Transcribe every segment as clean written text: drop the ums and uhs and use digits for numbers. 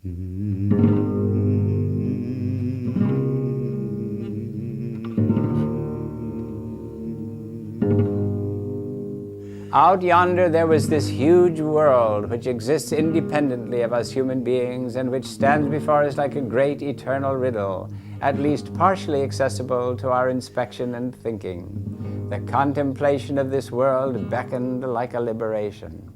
Out yonder there was this huge world which exists independently of us human beings and which stands before us like a great eternal riddle, at least partially accessible to our inspection and thinking. The contemplation of this world beckoned like a liberation.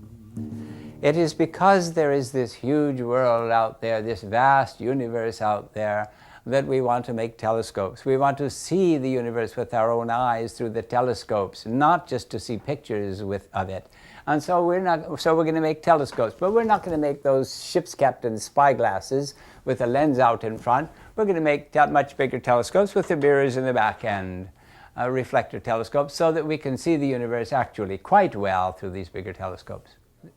It is because there is this huge world out there, this vast universe out there, that we want to make telescopes. We want to see the universe with our own eyes through the telescopes, not just to see pictures of it. And so we're going to make telescopes, but we're not going to make those ship's captain's spyglasses with a lens out in front. We're going to make much bigger telescopes with the mirrors in the back end, reflector telescopes, so that we can see the universe actually quite well through these bigger telescopes.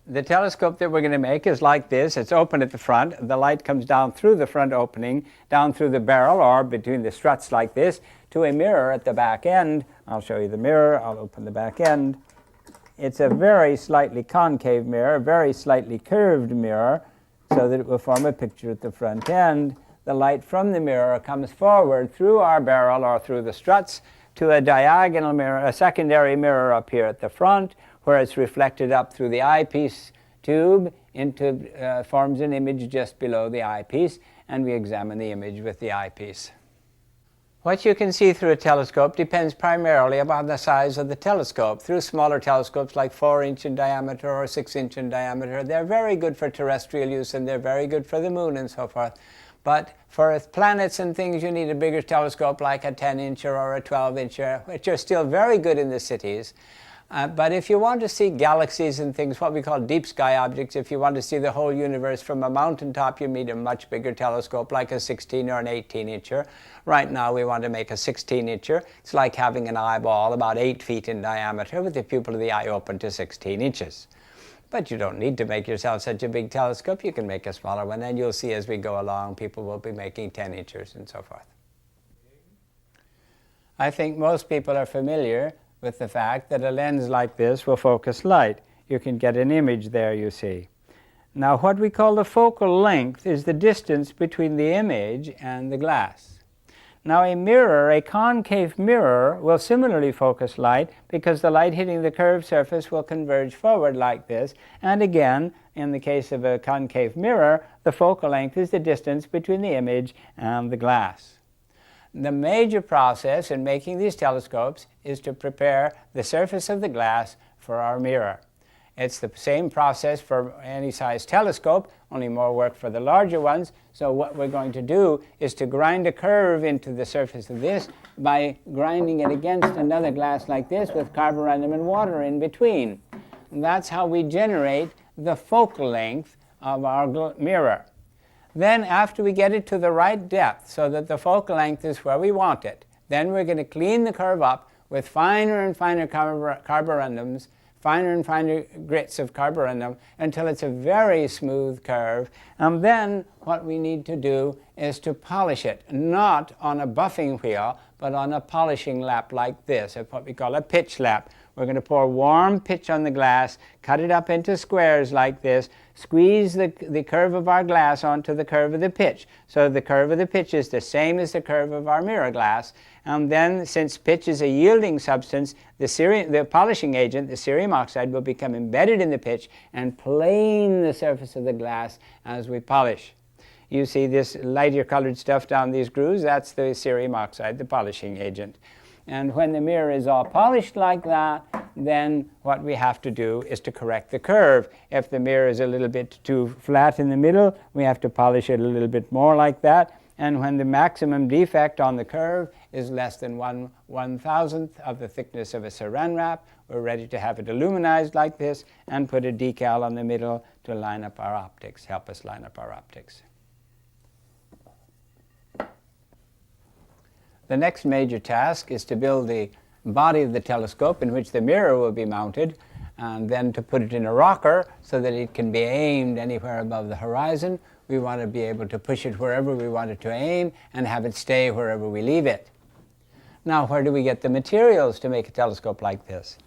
The telescope that we're going to make is like this. It's open at the front. The light comes down through the front opening, down through the barrel or between the struts like this, to a mirror at the back end. I'll show you the mirror. I'll open the back end. It's a very slightly concave mirror, very slightly curved mirror, so that it will form a picture at the front end. The light from the mirror comes forward through our barrel or through the struts to a diagonal mirror, a secondary mirror up here at the front, where it's reflected up through the eyepiece tube forms an image just below the eyepiece, and we examine the image with the eyepiece. What you can see through a telescope depends primarily upon the size of the telescope. Through smaller telescopes like 4-inch in diameter or 6-inch in diameter, they're very good for terrestrial use and they're very good for the moon and so forth. But for planets and things, you need a bigger telescope like a 10-incher or a 12-incher, which are still very good in the cities. But if you want to see galaxies and things, what we call deep sky objects, if you want to see the whole universe from a mountaintop, you need a much bigger telescope like a 16 or an 18-incher. Right now we want to make a 16-incher. It's like having an eyeball about 8 feet in diameter with the pupil of the eye open to 16 inches. But you don't need to make yourself such a big telescope. You can make a smaller one, and you'll see as we go along, people will be making 10-inchers and so forth. I think most people are familiar with the fact that a lens like this will focus light. You can get an image there, you see. Now, what we call the focal length is the distance between the image and the glass. Now, a mirror, a concave mirror, will similarly focus light because the light hitting the curved surface will converge forward like this. And again, in the case of a concave mirror, the focal length is the distance between the image and the glass. The major process in making these telescopes is to prepare the surface of the glass for our mirror. It's the same process for any size telescope, only more work for the larger ones. So what we're going to do is to grind a curve into the surface of this by grinding it against another glass like this with carborundum and water in between. And that's how we generate the focal length of our mirror. Then after we get it to the right depth so that the focal length is where we want it, then we're going to clean the curve up with finer and finer carborundums, finer and finer grits of carborundum until it's a very smooth curve. And then what we need to do is to polish it, not on a buffing wheel, but on a polishing lap like this, what we call a pitch lap. We're going to pour warm pitch on the glass, cut it up into squares like this, squeeze the curve of our glass onto the curve of the pitch. So the curve of the pitch is the same as the curve of our mirror glass. And then, since pitch is a yielding substance, the polishing agent, the cerium oxide, will become embedded in the pitch and plane the surface of the glass as we polish. You see this lighter colored stuff down these grooves, that's the cerium oxide, the polishing agent. And when the mirror is all polished like that, then what we have to do is to correct the curve. If the mirror is a little bit too flat in the middle, we have to polish it a little bit more like that. And when the maximum defect on the curve is less than 1/1000th of the thickness of a saran wrap, we're ready to have it aluminized like this and put a decal on the middle to line up our optics, help us line up our optics. The next major task is to build the body of the telescope in which the mirror will be mounted, and then to put it in a rocker so that it can be aimed anywhere above the horizon. We want to be able to push it wherever we want it to aim and have it stay wherever we leave it. Now, where do we get the materials to make a telescope like this?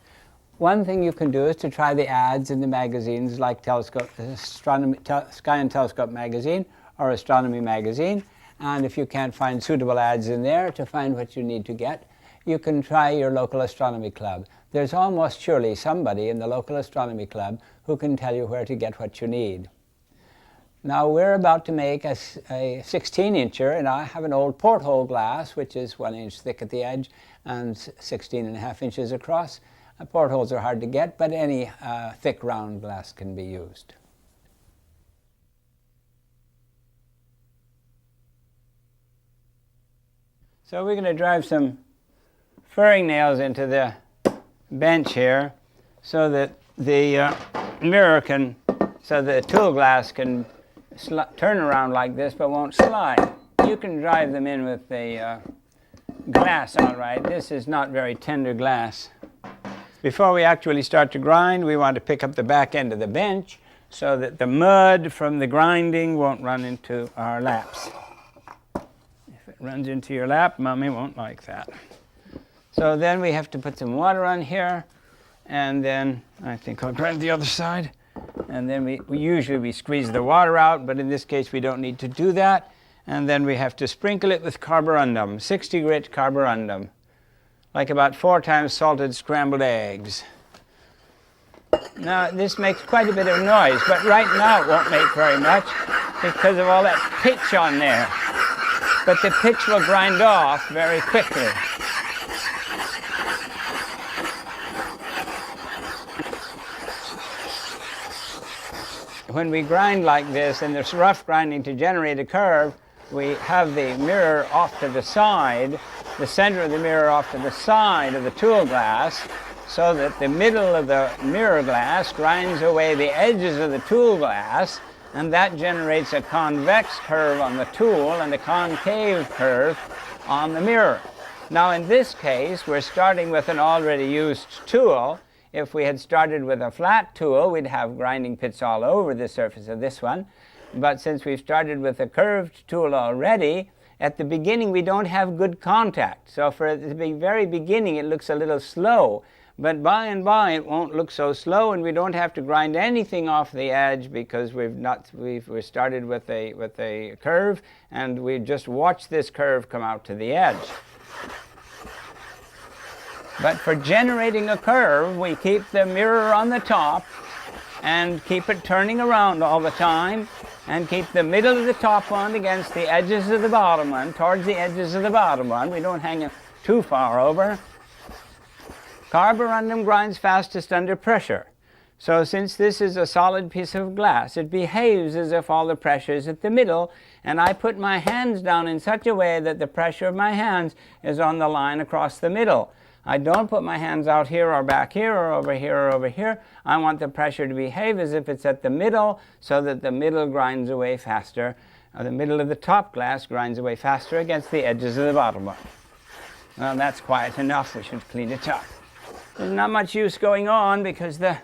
One thing you can do is to try the ads in the magazines like Sky and Telescope magazine, or Astronomy magazine. And if you can't find suitable ads in there to find what you need to get, you can try your local astronomy club. There's almost surely somebody in the local astronomy club who can tell you where to get what you need. Now we're about to make a 16-incher, and I have an old porthole glass which is 1 inch thick at the edge and 16.5 inches across. Portholes are hard to get, but any thick round glass can be used. So we're going to drive some furring nails into the bench here so that the mirror can, so the tool glass can turn around like this but won't slide. You can drive them in with the glass all right. This is not very tender glass. Before we actually start to grind, we want to pick up the back end of the bench so that the mud from the grinding won't run into our laps. If it runs into your lap, Mommy won't like that. So then we have to put some water on here, and then I think I'll grind the other side. And then we usually squeeze the water out, but in this case we don't need to do that. And then we have to sprinkle it with carborundum, 60 grit carborundum, like about 4 times salted scrambled eggs. Now this makes quite a bit of noise, but right now it won't make very much because of all that pitch on there. But the pitch will grind off very quickly. When we grind like this, in this rough grinding to generate a curve, we have the mirror off to the side, the center of the mirror off to the side of the tool glass, so that the middle of the mirror glass grinds away the edges of the tool glass, and that generates a convex curve on the tool and a concave curve on the mirror. Now in this case, we're starting with an already used tool. If we had started with a flat tool, we'd have grinding pits all over the surface of this one. But since we've started with a curved tool already, at the beginning we don't have good contact. So for the very beginning it looks a little slow. But by and by it won't look so slow, and we don't have to grind anything off the edge because we've started with a curve, and we just watch this curve come out to the edge. But for generating a curve, we keep the mirror on the top and keep it turning around all the time, and keep the middle of the top one against the edges of the bottom one, towards the edges of the bottom one. We don't hang it too far over. Carborundum grinds fastest under pressure. So since this is a solid piece of glass, it behaves as if all the pressure is at the middle, and I put my hands down in such a way that the pressure of my hands is on the line across the middle. I don't put my hands out here or back here or over here or over here. I want the pressure to behave as if it's at the middle, so that the middle grinds away faster. The middle of the top glass grinds away faster against the edges of the bottom one. Well, that's quiet enough. We should clean it up. There's not much use going on because the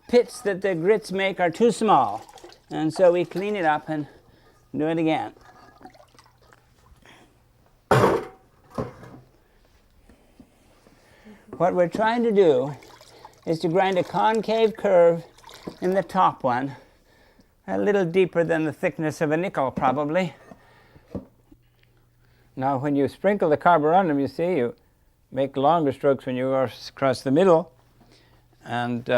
pits that the grits make are too small. And so we clean it up and do it again. What we're trying to do is to grind a concave curve in the top one, a little deeper than the thickness of a nickel probably. Now when you sprinkle the carborundum, you see, you make longer strokes when you go across the middle, and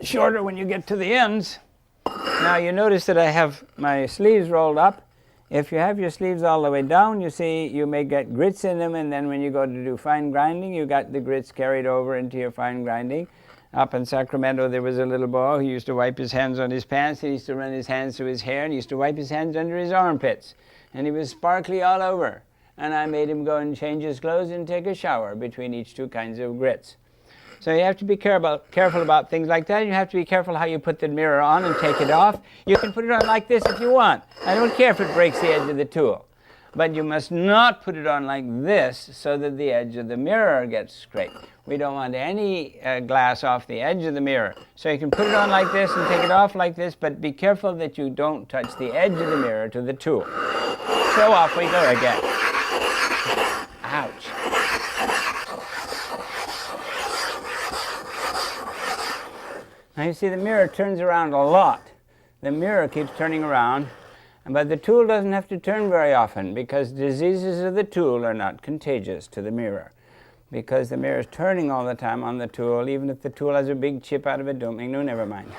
shorter when you get to the ends. Now you notice that I have my sleeves rolled up. If you have your sleeves all the way down, you see you may get grits in them, and then when you go to do fine grinding, you got the grits carried over into your fine grinding. Up in Sacramento, there was a little boy who used to wipe his hands on his pants. He used to run his hands through his hair, and he used to wipe his hands under his armpits. And he was sparkly all over. And I made him go and change his clothes and take a shower between each two kinds of grits. So you have to be careful about things like that. You have to be careful how you put the mirror on and take it off. You can put it on like this if you want. I don't care if it breaks the edge of the tool. But you must not put it on like this so that the edge of the mirror gets scraped. We don't want any glass off the edge of the mirror. So you can put it on like this and take it off like this, but be careful that you don't touch the edge of the mirror to the tool. So off we go again. Ouch. Now you see the mirror turns around a lot. The mirror keeps turning around. But the tool doesn't have to turn very often because diseases of the tool are not contagious to the mirror. Because the mirror is turning all the time on the tool, even if the tool has a big chip out of it, don't make no, never mind.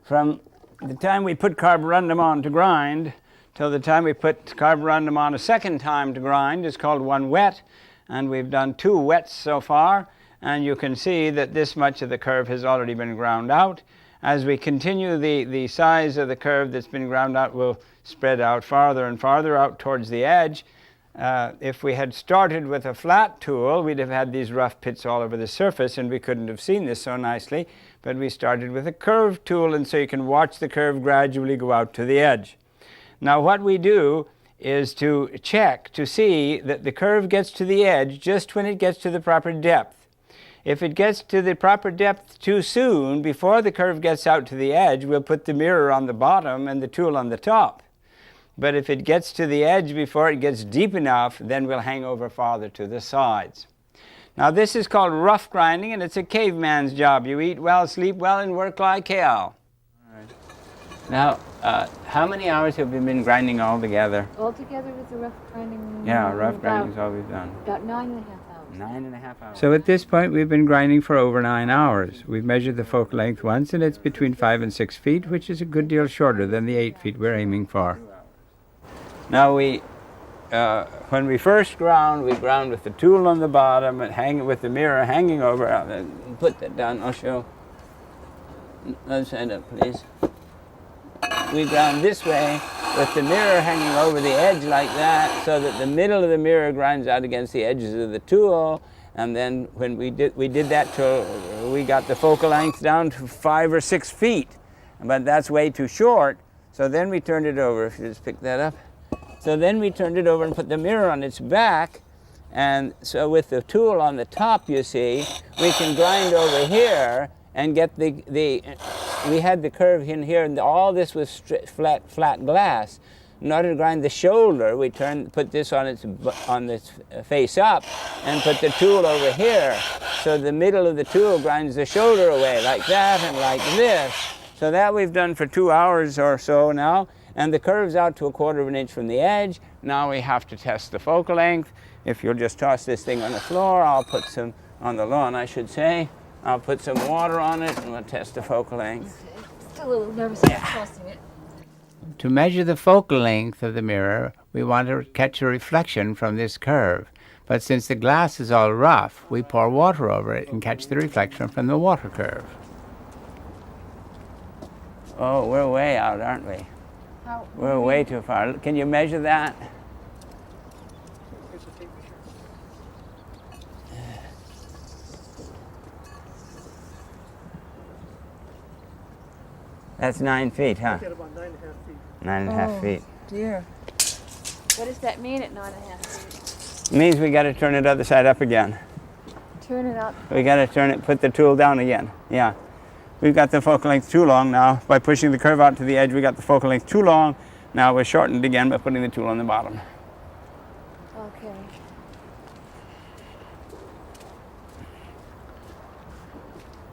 From the time we put carborundum on to grind till the time we put carborundum on a second time to grind is called one wet, and we've done 2 wets so far, and you can see that this much of the curve has already been ground out. As we continue, the size of the curve that's been ground out will spread out farther and farther out towards the edge. If we had started with a flat tool, we'd have had these rough pits all over the surface and we couldn't have seen this so nicely, but we started with a curved tool, and so you can watch the curve gradually go out to the edge. Now what we do is to check to see that the curve gets to the edge just when it gets to the proper depth. If it gets to the proper depth too soon, before the curve gets out to the edge, we'll put the mirror on the bottom and the tool on the top. But if it gets to the edge before it gets deep enough, then we'll hang over farther to the sides. Now this is called rough grinding, and it's a caveman's job. You eat well, sleep well, and work like hell. Now, how many hours have we been grinding all together? All together with the rough grinding? Yeah, rough grinding is all we've done. About 9.5 hours. 9.5 hours. So at this point we've been grinding for over 9 hours. We've measured the focal length once, and it's between 5 and 6 feet, which is a good deal shorter than the 8 feet we're aiming for. Now when we first ground, we ground with the tool on the bottom and hang with the mirror hanging over. I'll put that down, I'll show. Let's stand up, please. We ground this way with the mirror hanging over the edge like that, so that the middle of the mirror grinds out against the edges of the tool. And then when we did that till we got the focal length down to 5 or 6 feet, but that's way too short. So then we turned it over. If you just pick that up. So then we turned it over and put the mirror on its back, and so with the tool on the top, you see, we can grind over here and get we had the curve in here, and all this was flat glass. In order to grind the shoulder, we put this on its face up and put the tool over here. So the middle of the tool grinds the shoulder away like that and like this. So that we've done for 2 hours or so now, and the curve's out to 1/4 of an inch from the edge. Now we have to test the focal length. If you'll just toss this thing on the floor, I'll put some, on the lawn I should say, I'll put some water on it and we'll test the focal length. Okay. Still a little nervous about tossing it. To measure the focal length of the mirror, we want to catch a reflection from this curve. But since the glass is all rough, we pour water over it and catch the reflection from the water curve. Oh, we're way out, aren't we? We're way too far. Can you measure that? That's 9 feet, huh? Get about 9.5 feet. 9.5 feet. Dear. What does that mean at 9.5 feet? It means we got to turn it other side up again. Turn it up. We got to turn it, put the tool down again. Yeah. We've got the focal length too long now. By pushing the curve out to the edge, we got the focal length too long. Now we're shortened again by putting the tool on the bottom. Okay.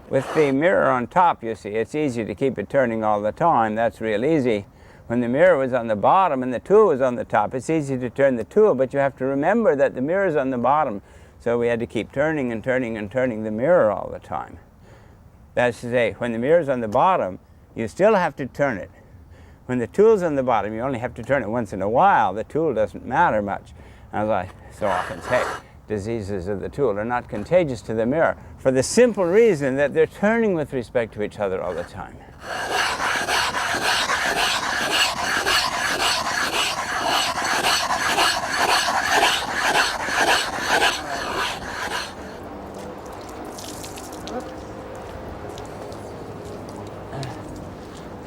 With the mirror on top, you see, it's easy to keep it turning all the time. That's real easy. When the mirror was on the bottom and the tool was on the top, it's easy to turn the tool, but you have to remember that the mirror's on the bottom. So we had to keep turning and turning and turning the mirror all the time. That's to say, when the mirror's on the bottom, you still have to turn it. When the tool's on the bottom, you only have to turn it once in a while. The tool doesn't matter much. As I so often say, diseases of the tool are not contagious to the mirror for the simple reason that they're turning with respect to each other all the time.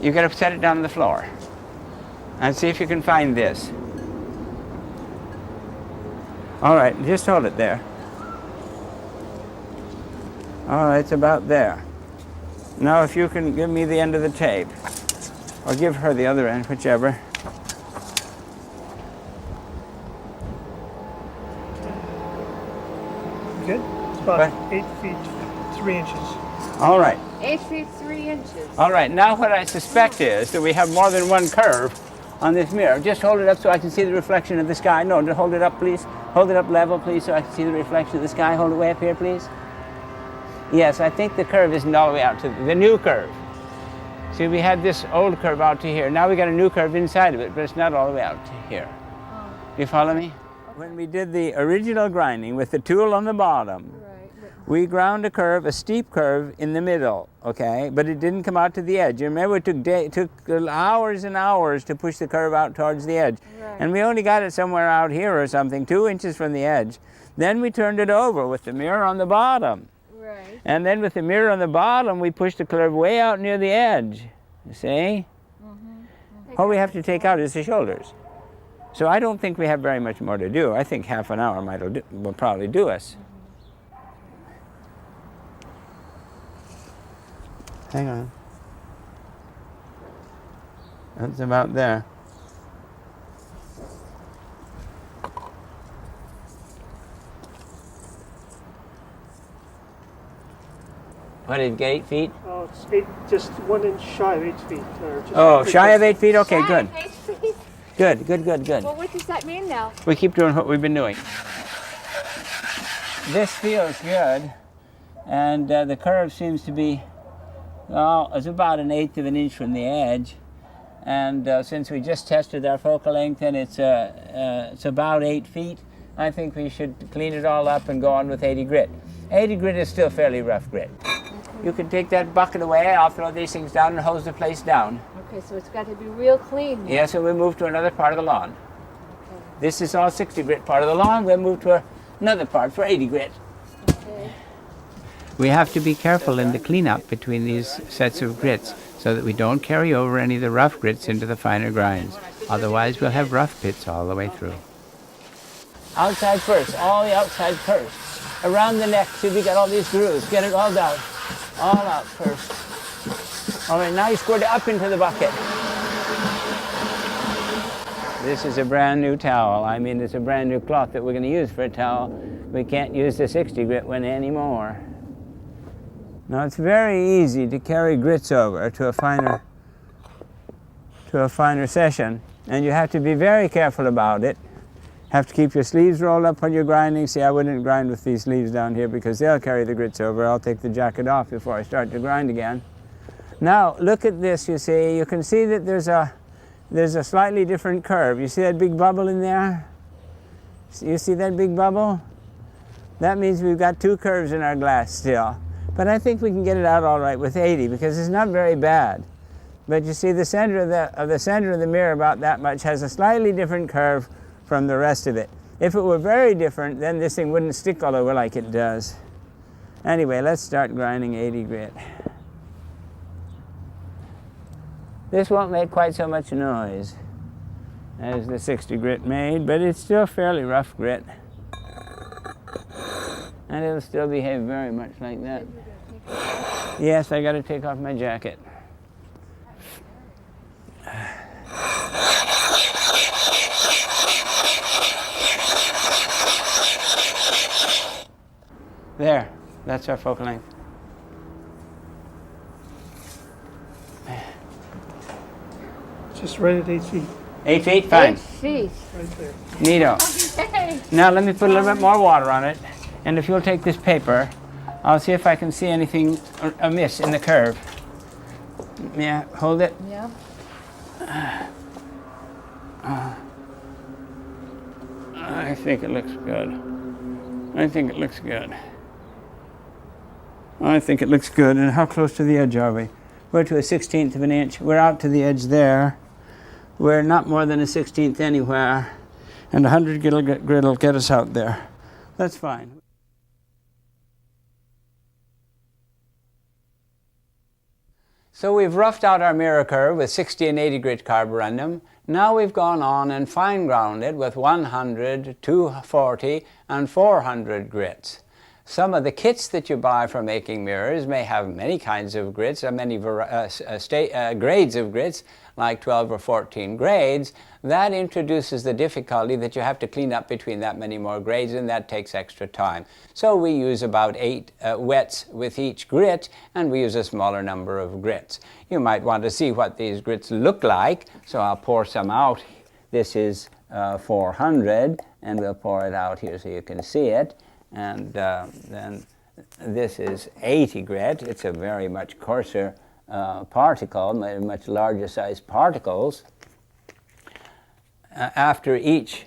You got to set it down on the floor and see if you can find this. All right, just hold it there. All right, it's about there. Now if you can give me the end of the tape, or give her the other end, whichever. Good. It's about 8 feet 3 inches. All right. 8 feet 3 inches. All right, now what I suspect is that we have more than one curve on this mirror. Just hold it up so I can see the reflection of the sky. No, just hold it up, please. Hold it up level, please, so I can see the reflection of the sky. Hold it way up here, please. Yes, I think the curve isn't all the way out to the new curve. See, we had this old curve out to here. Now we got a new curve inside of it, but it's not all the way out to here. Do you follow me? When we did the original grinding with the tool on the bottom, we ground a curve, a steep curve in the middle, okay? But it didn't come out to the edge. You remember it took hours and hours to push the curve out towards the edge. Right. And we only got it somewhere out here or something, 2 inches from the edge. Then we turned it over with the mirror on the bottom. Right. And then with the mirror on the bottom, we pushed the curve way out near the edge, you see? All we have to take out is the shoulders. So I don't think we have very much more to do. I think half an hour will probably do us. Hang on. That's about there. What did you get, 8 feet? Oh, it's just 1 inch shy of 8 feet. Or just Oh, shy of 8 feet? Okay, Shy good. of 8 feet? Good, good, good, good. Well, what does that mean now? We keep doing what we've been doing. This feels good, and the curve seems to be, well, it's about 1/8 of an inch from the edge. And since we just tested our focal length and it's about 8 feet, I think we should clean it all up and go on with 80 grit. 80 grit is still fairly rough grit. You can take that bucket away, I'll throw these things down and hose the place down. Okay, so it's got to be real clean now. Yeah, so we move to another part of the lawn. Okay. This is all 60 grit part of the lawn, we'll move to another part for 80 grit. Okay. We have to be careful in the cleanup between these sets of grits so that we don't carry over any of the rough grits into the finer grinds. Otherwise we'll have rough pits all the way through. Outside first, all the outside first. Around the neck, see we got all these grooves. Get it all down. All out first. All right, now you squirt it up into the bucket. This is a brand new towel. I mean, it's a brand new cloth that we're going to use for a towel. We can't use the 60 grit one anymore. Now it's very easy to carry grits over to a finer session, and you have to be very careful about it. Have to keep your sleeves rolled up when you're grinding. See, I wouldn't grind with these sleeves down here because they'll carry the grits over. I'll take the jacket off before I start to grind again. Now, look at this, you see. You can see that there's a slightly different curve. You see that big bubble in there? You see that big bubble? That means we've got 2 curves in our glass still. But I think we can get it out all right with 80 because it's not very bad. But you see the center of the mirror, about that much, has a slightly different curve from the rest of it. If it were very different, then this thing wouldn't stick all over like it does. Anyway, let's start grinding 80 grit. This won't make quite so much noise as the 60 grit made, but it's still fairly rough grit. And it'll still behave very much like that. Yes, I got to take off my jacket. There, that's our focal length. Just right at 8 feet. 8 feet? Fine. 8 feet. Right there. Neato. Okay. Now let me put a little bit more water on it, and if you'll take this paper, I'll see if I can see anything amiss in the curve. Yeah, hold it. Yeah. I think it looks good. I think it looks good. I think it looks good. And how close to the edge are we? We're to a 1/16 of an inch. We're out to the edge there. We're not more than a 1/16 anywhere. And 100 grit will get us out there. That's fine. So we've roughed out our mirror curve with 60 and 80 grit carborundum. Now we've gone on and fine ground it with 100, 240, and 400 grits. Some of the kits that you buy for making mirrors may have many kinds of grits, or many grades of grits, like 12 or 14 grades. That introduces the difficulty that you have to clean up between that many more grades, and that takes extra time. So we use about 8 wets with each grit, and we use a smaller number of grits. You might want to see what these grits look like, so I'll pour some out. This is 400, and we'll pour it out here so you can see it. And then this is 80 grit. It's a very much coarser particle, much larger size particles. After each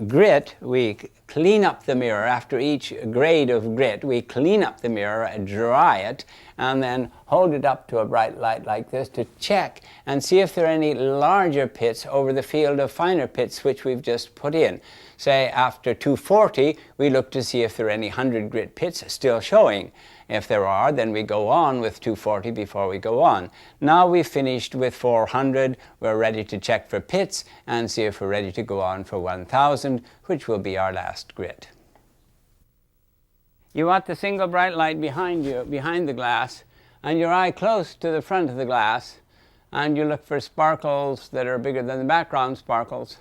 grit, we clean up the mirror. After each grade of grit, we clean up the mirror and dry it, and then hold it up to a bright light like this to check and see if there are any larger pits over the field of finer pits which we've just put in. Say after 240, we look to see if there are any 100 grit pits still showing. If there are, then we go on with 240 before we go on. Now we've finished with 400, we're ready to check for pits and see if we're ready to go on for 1000, which will be our last grit. You want the single bright light behind you, behind the glass, and your eye close to the front of the glass, and you look for sparkles that are bigger than the background sparkles.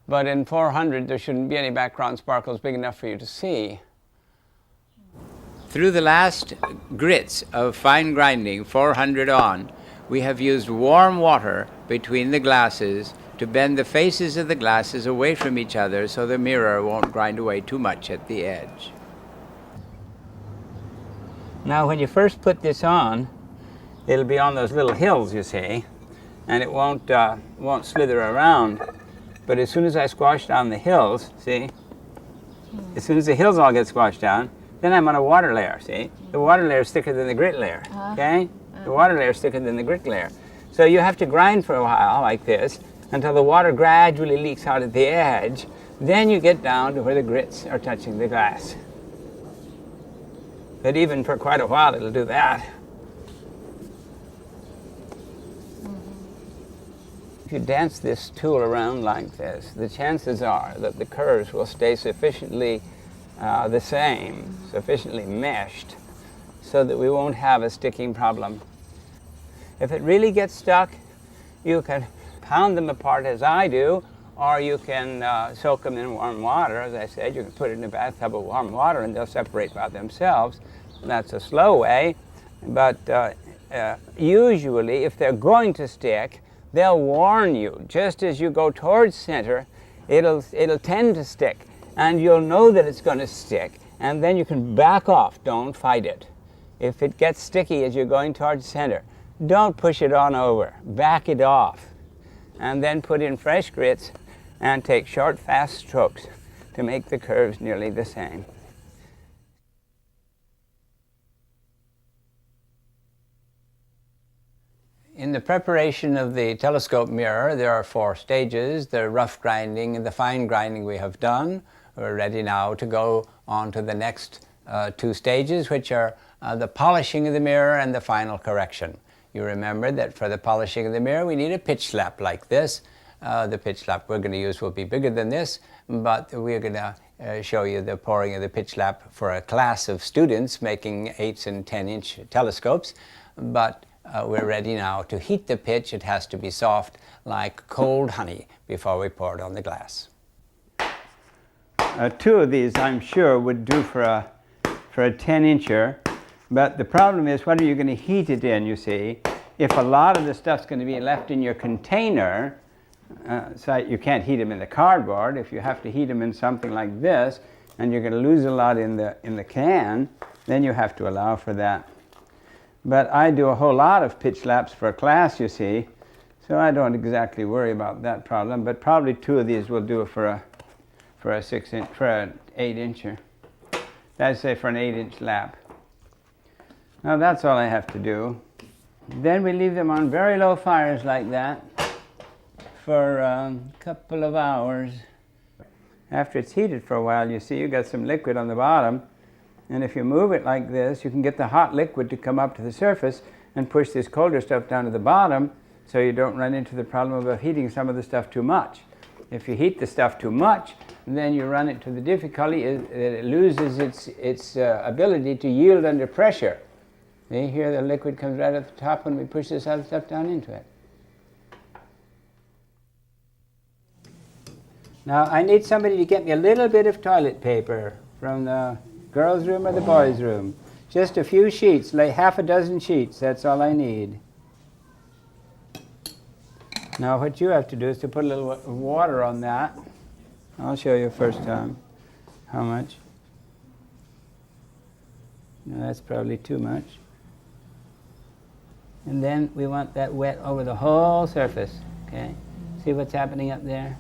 But in 400, there shouldn't be any background sparkles big enough for you to see. Through the last grits of fine grinding, 400 on, we have used warm water between the glasses to bend the faces of the glasses away from each other so the mirror won't grind away too much at the edge. Now when you first put this on, it'll be on those little hills, you see, and it won't slither around. But as soon as I squash down the hills, see, as soon as the hills all get squashed down, then I'm on a water layer, see? The water layer is thicker than the grit layer, okay? The water layer is thicker than the grit layer. So you have to grind for a while like this until the water gradually leaks out at the edge. Then you get down to where the grits are touching the glass. But even for quite a while it'll do that. If you dance this tool around like this, the chances are that the curves will stay sufficiently the same, sufficiently meshed, so that we won't have a sticking problem. If it really gets stuck, you can pound them apart as I do, or you can soak them in warm water. As I said, you can put it in a bathtub of warm water and they'll separate by themselves. That's a slow way, but usually if they're going to stick, they'll warn you. Just as you go towards center, it'll tend to stick, and you'll know that it's going to stick, and then you can back off. Don't fight it. If it gets sticky as you're going towards center, don't push it on over. Back it off, and then put in fresh grits and take short, fast strokes to make the curves nearly the same. In the preparation of the telescope mirror, there are 4 stages: the rough grinding and the fine grinding we have done. We're ready now to go on to the next 2 stages, which are the polishing of the mirror and the final correction. You remember that for the polishing of the mirror, we need a pitch slap like this. The pitch slap we're going to use will be bigger than this, but we're going to show you the pouring of the pitch slap for a class of students making 8 and 10-inch telescopes. But we're ready now to heat the pitch. It has to be soft like cold honey before we pour it on the glass. 2 of these, I'm sure, would do for a 10-incher. But the problem is, what are you going to heat it in, you see? If a lot of the stuff's going to be left in your container, so you can't heat them in the cardboard. If you have to heat them in something like this, and you're going to lose a lot in the can, then you have to allow for that. But I do a whole lot of pitch slaps for a class, you see, so I don't exactly worry about that problem. But probably 2 of these will do it for an 8-incher. That's say for an 8-inch lap. Now that's all I have to do. Then we leave them on very low fires like that for a couple of hours. After it's heated for a while, you see you got some liquid on the bottom. And if you move it like this, you can get the hot liquid to come up to the surface and push this colder stuff down to the bottom, so you don't run into the problem of heating some of the stuff too much. If you heat the stuff too much, and then you run it to the difficulty, it loses its ability to yield under pressure. See, here the liquid comes right at the top when we push this other stuff down into it. Now I need somebody to get me a little bit of toilet paper from the girls' room or the boys' room. Just a few sheets, like half a dozen sheets, that's all I need. Now what you have to do is to put a little water on that. I'll show you first time how much. No, that's probably too much. And then we want that wet over the whole surface, okay? See what's happening up there?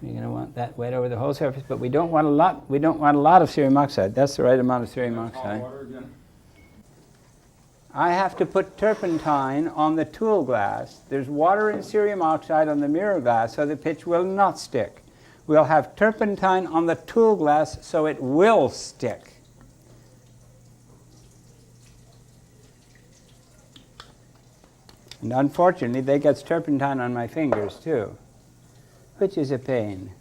You're going to want that wet over the whole surface, but we don't want a lot. We don't want a lot of cerium oxide. That's the right amount of cerium oxide. I have to put turpentine on the tool glass. There's water and cerium oxide on the mirror glass, so the pitch will not stick. We'll have turpentine on the tool glass, so it will stick. And unfortunately, they get turpentine on my fingers too, which is a pain.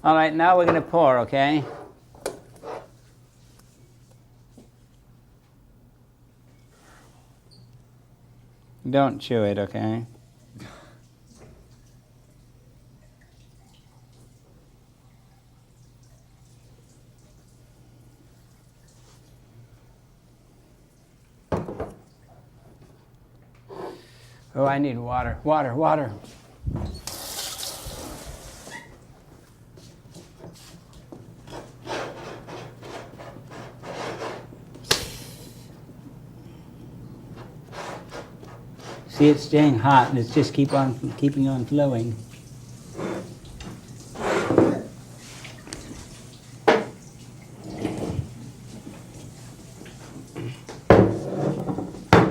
All right, now we're going to pour, okay? Don't chew it, okay? Oh, I need water, water, water. See, it's staying hot and it's just keeping on flowing.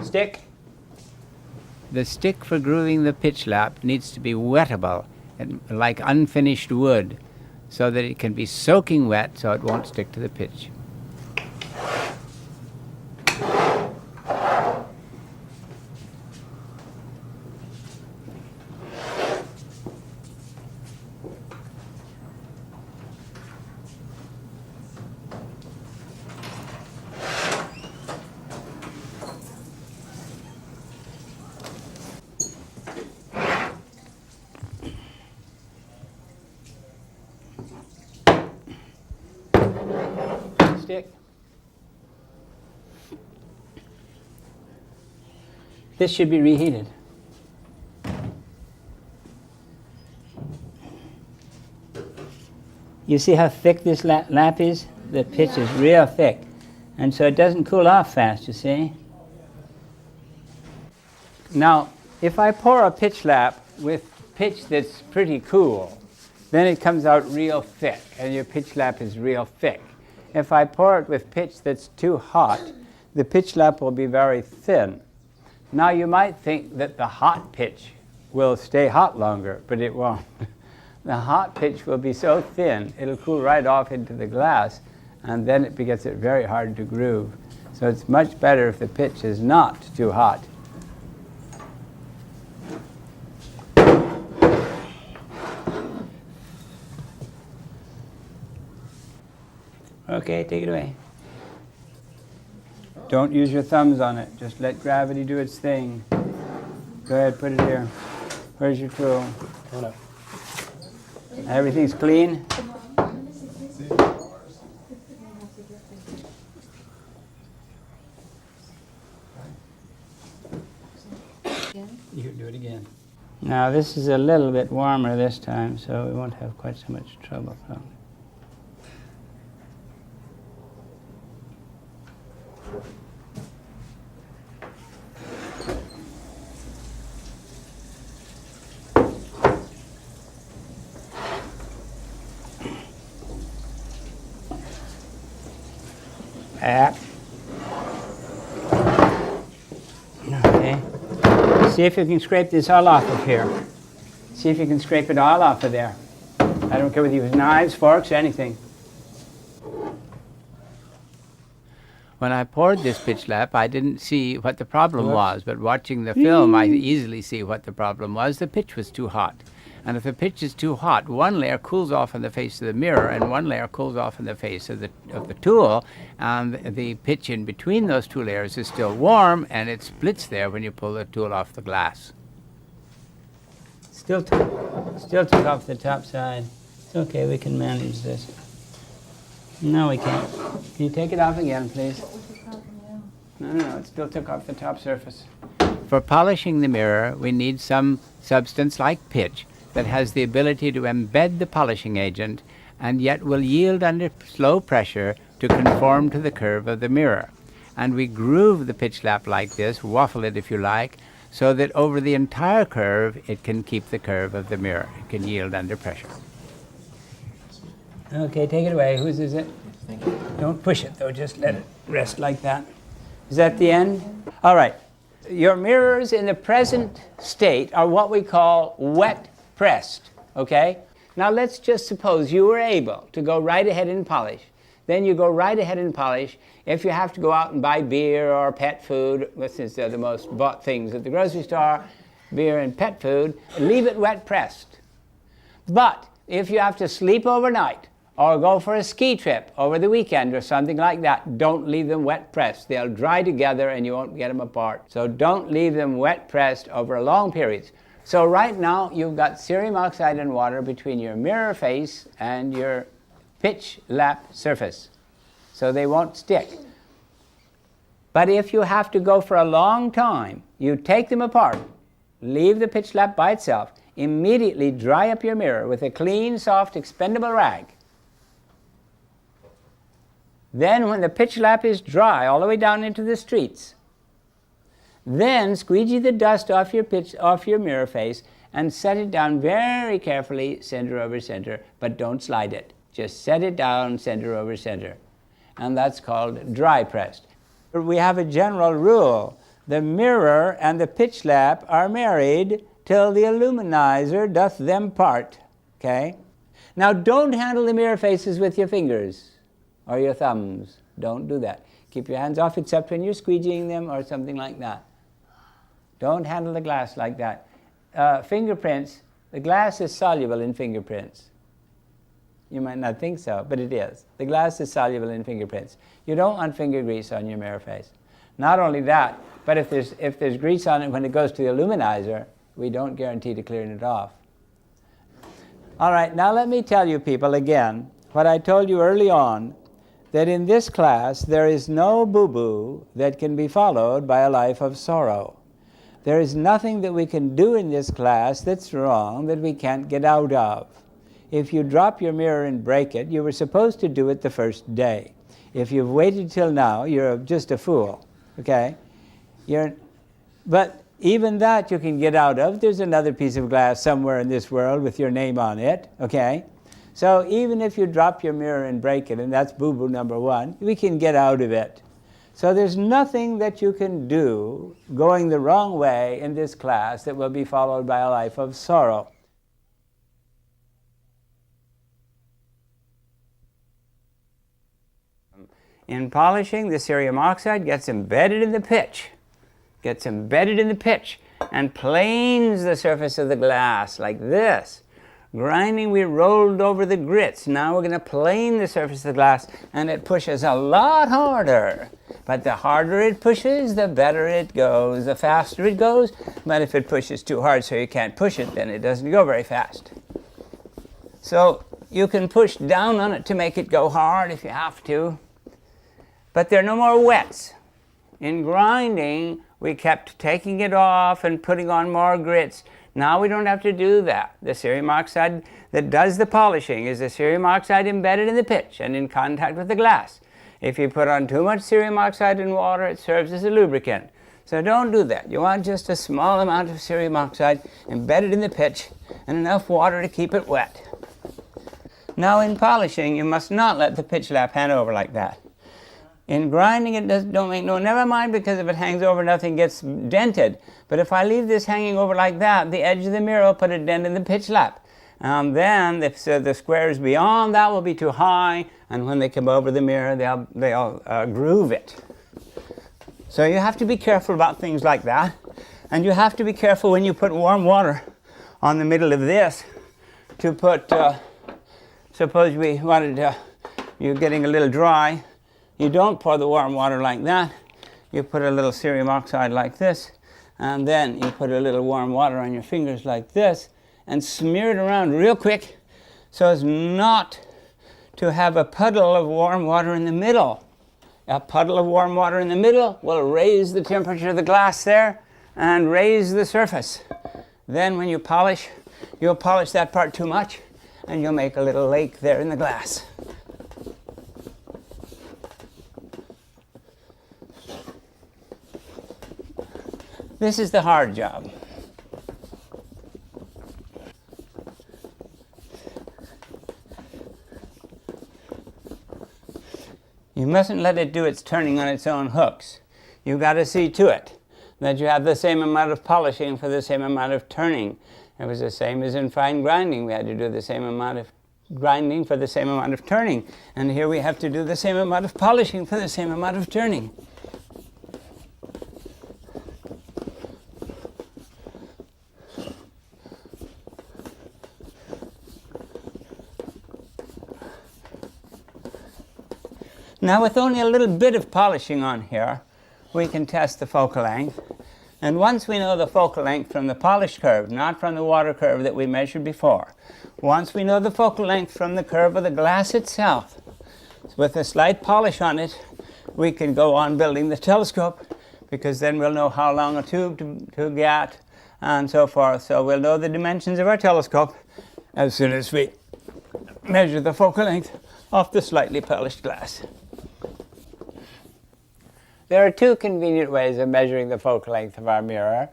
Stick. The stick for grooving the pitch lap needs to be wettable, and like unfinished wood, so that it can be soaking wet so it won't stick to the pitch. Stick. This should be reheated. You see how thick this lap is? The pitch is real thick, and so it doesn't cool off fast, you see? Now, if I pour a pitch lap with pitch that's pretty cool, then it comes out real thick, and your pitch lap is real thick. If I pour it with pitch that's too hot, the pitch lap will be very thin. Now you might think that the hot pitch will stay hot longer, but it won't. The hot pitch will be so thin, it'll cool right off into the glass, and then it gets it very hard to groove. So it's much better if the pitch is not too hot. Okay, take it away. Don't use your thumbs on it. Just let gravity do its thing. Go ahead, put it here. Where's your tool? Hold up. Everything's clean? You can do it again. Now this is a little bit warmer this time, so we won't have quite so much trouble probably. Okay. See if you can scrape this all off of here. See if you can scrape it all off of there. I don't care whether you use knives, forks, anything. When I poured this pitch lap, I didn't see what the problem was, but watching the film, I easily see what the problem was. The pitch was too hot. And if the pitch is too hot, one layer cools off on the face of the mirror and one layer cools off on the face of the tool, and the pitch in between those two layers is still warm, and it splits there when you pull the tool off the glass. Still took off the top side. It's okay, we can manage this. No, we can't. Can you take it off again, please? No, it still took off the top surface. For polishing the mirror, we need some substance like pitch that has the ability to embed the polishing agent and yet will yield under slow pressure to conform to the curve of the mirror. And we groove the pitch lap like this, waffle it if you like, so that over the entire curve it can keep the curve of the mirror. It can yield under pressure. Okay, take it away. Whose is it? Thank you. Don't push it though, just let it rest like that. Is that the end? All right. Your mirrors in the present state are what we call wet pressed, okay? Now let's just suppose you were able to go right ahead and polish. Then you go right ahead and polish. If you have to go out and buy beer or pet food, since they're the most bought things at the grocery store, beer and pet food, leave it wet pressed. But if you have to sleep overnight or go for a ski trip over the weekend or something like that, don't leave them wet pressed. They'll dry together and you won't get them apart. So don't leave them wet pressed over long periods. So right now you've got cerium oxide and water between your mirror face and your pitch lap surface, so they won't stick. But if you have to go for a long time, you take them apart, leave the pitch lap by itself, immediately dry up your mirror with a clean, soft, expendable rag. Then when the pitch lap is dry all the way down into the streets, then squeegee the dust off your mirror face and set it down very carefully, center over center, but don't slide it. Just set it down center over center. And that's called dry pressed. We have a general rule. The mirror and the pitch lap are married till the illuminizer doth them part. Okay? Now don't handle the mirror faces with your fingers or your thumbs. Don't do that. Keep your hands off except when you're squeegeeing them or something like that. Don't handle the glass like that. Fingerprints, the glass is soluble in fingerprints. You might not think so, but it is. The glass is soluble in fingerprints. You don't want finger grease on your mirror face. Not only that, but if there's grease on it when it goes to the illuminizer, we don't guarantee to clean it off. All right, now let me tell you people again what I told you early on, that in this class there is no boo-boo that can be followed by a life of sorrow. There is nothing that we can do in this class that's wrong that we can't get out of. If you drop your mirror and break it, you were supposed to do it the first day. If you've waited till now, you're just a fool, okay? But even that you can get out of. There's another piece of glass somewhere in this world with your name on it, okay? So even if you drop your mirror and break it, and that's boo-boo number one, we can get out of it. So there's nothing that you can do going the wrong way in this class that will be followed by a life of sorrow. In polishing, the cerium oxide gets embedded in the pitch. And planes the surface of the glass like this. Grinding, we rolled over the grits. Now we're going to plane the surface of the glass, and it pushes a lot harder. But the harder it pushes, the better it goes, the faster it goes. But if it pushes too hard so you can't push it, then it doesn't go very fast. So you can push down on it to make it go hard if you have to. But there are no more wets. In grinding, we kept taking it off and putting on more grits. Now we don't have to do that. The cerium oxide that does the polishing is the cerium oxide embedded in the pitch and in contact with the glass. If you put on too much cerium oxide in water, it serves as a lubricant. So don't do that. You want just a small amount of cerium oxide embedded in the pitch and enough water to keep it wet. Now in polishing, you must not let the pitch lap hang over like that. In grinding, it don't make never mind, because if it hangs over, nothing gets dented. But if I leave this hanging over like that, the edge of the mirror will put a dent in the pitch lap. Then if the squares beyond that will be too high, and when they come over the mirror, they'll groove it. So you have to be careful about things like that. And you have to be careful when you put warm water on the middle of this to put, suppose we wanted you're getting a little dry, you don't pour the warm water like that. You put a little cerium oxide like this, and then you put a little warm water on your fingers like this, and smear it around real quick so as not to have a puddle of warm water in the middle. A puddle of warm water in the middle will raise the temperature of the glass there and raise the surface. Then when you polish, you'll polish that part too much, and you'll make a little lake there in the glass. This is the hard job. You mustn't let it do its turning on its own hooks. You've got to see to it that you have the same amount of polishing for the same amount of turning. It was the same as in fine grinding. We had to do the same amount of grinding for the same amount of turning. And here we have to do the same amount of polishing for the same amount of turning. Now with only a little bit of polishing on here, we can test the focal length. And once we know the focal length from the polish curve, not from the water curve that we measured before, once we know the focal length from the curve of the glass itself, with a slight polish on it, we can go on building the telescope, because then we'll know how long a tube to get and so forth. So we'll know the dimensions of our telescope as soon as we measure the focal length of the slightly polished glass. There are two convenient ways of measuring the focal length of our mirror.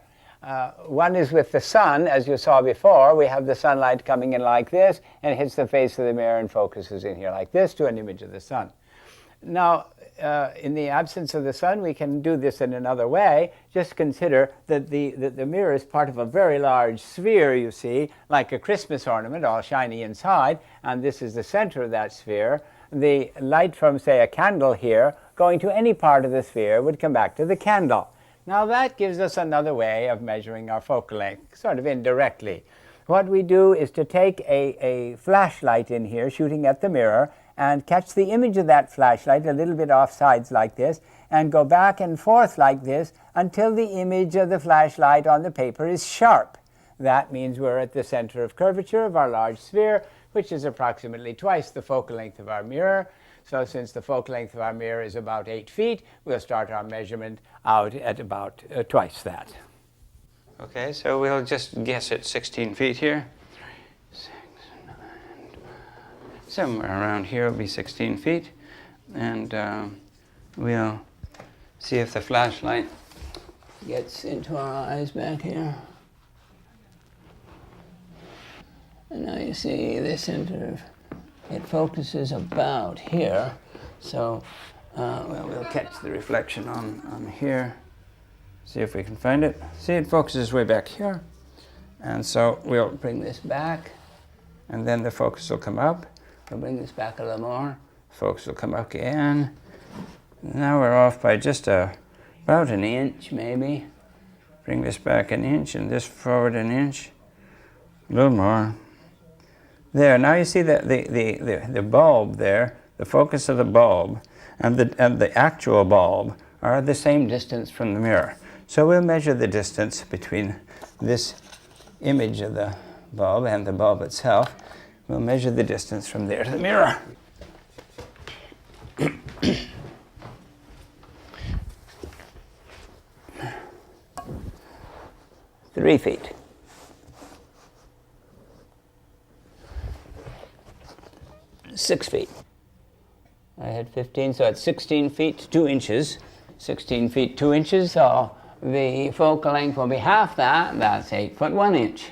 One is with the sun. As you saw before, we have the sunlight coming in like this and hits the face of the mirror and focuses in here like this to an image of the sun. Now, in the absence of the sun, we can do this in another way. Just consider that the mirror is part of a very large sphere, you see, like a Christmas ornament, all shiny inside, and this is the center of that sphere. The light from, say, a candle here, going to any part of the sphere, would come back to the candle. Now that gives us another way of measuring our focal length, sort of indirectly. What we do is to take a flashlight in here, shooting at the mirror, and catch the image of that flashlight a little bit off sides like this, and go back and forth like this until the image of the flashlight on the paper is sharp. That means we're at the center of curvature of our large sphere, which is approximately twice the focal length of our mirror. So since the focal length of our mirror is about 8 feet, we'll start our measurement out at about twice that. Okay, so we'll just guess at 16 feet here. 6, 9, 12. Somewhere around here will be 16 feet. And we'll see if the flashlight gets into our eyes back here. And now you see the center of it focuses about here, so well, we'll catch the reflection on here. See if we can find it. See, it focuses way back here. And so we'll bring this back, and then the focus will come up. We'll bring this back a little more. Focus will come up again. Now we're off by just about an inch, maybe. Bring this back an inch, and this forward an inch. A little more. There, now you see the bulb there, the focus of the bulb and the actual bulb are the same distance from the mirror. So we'll measure the distance between this image of the bulb and the bulb itself. We'll measure the distance from there to the mirror. 3 feet. 6 feet. I had 15, so it's 16 feet 2 inches. 16 feet 2 inches, so the focal length will be half that. That's 8 foot 1 inch.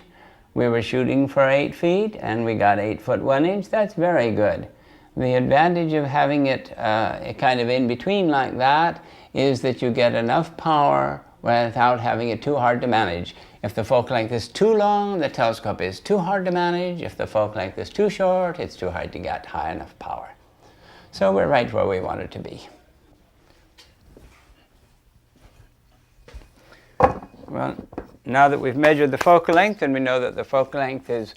We were shooting for 8 feet, and we got 8 foot 1 inch. That's very good. The advantage of having it kind of in between like that is that you get enough power without having it too hard to manage. If the focal length is too long, the telescope is too hard to manage. If the focal length is too short, it's too hard to get high enough power. So we're right where we want it to be. Well, now that we've measured the focal length and we know that the focal length is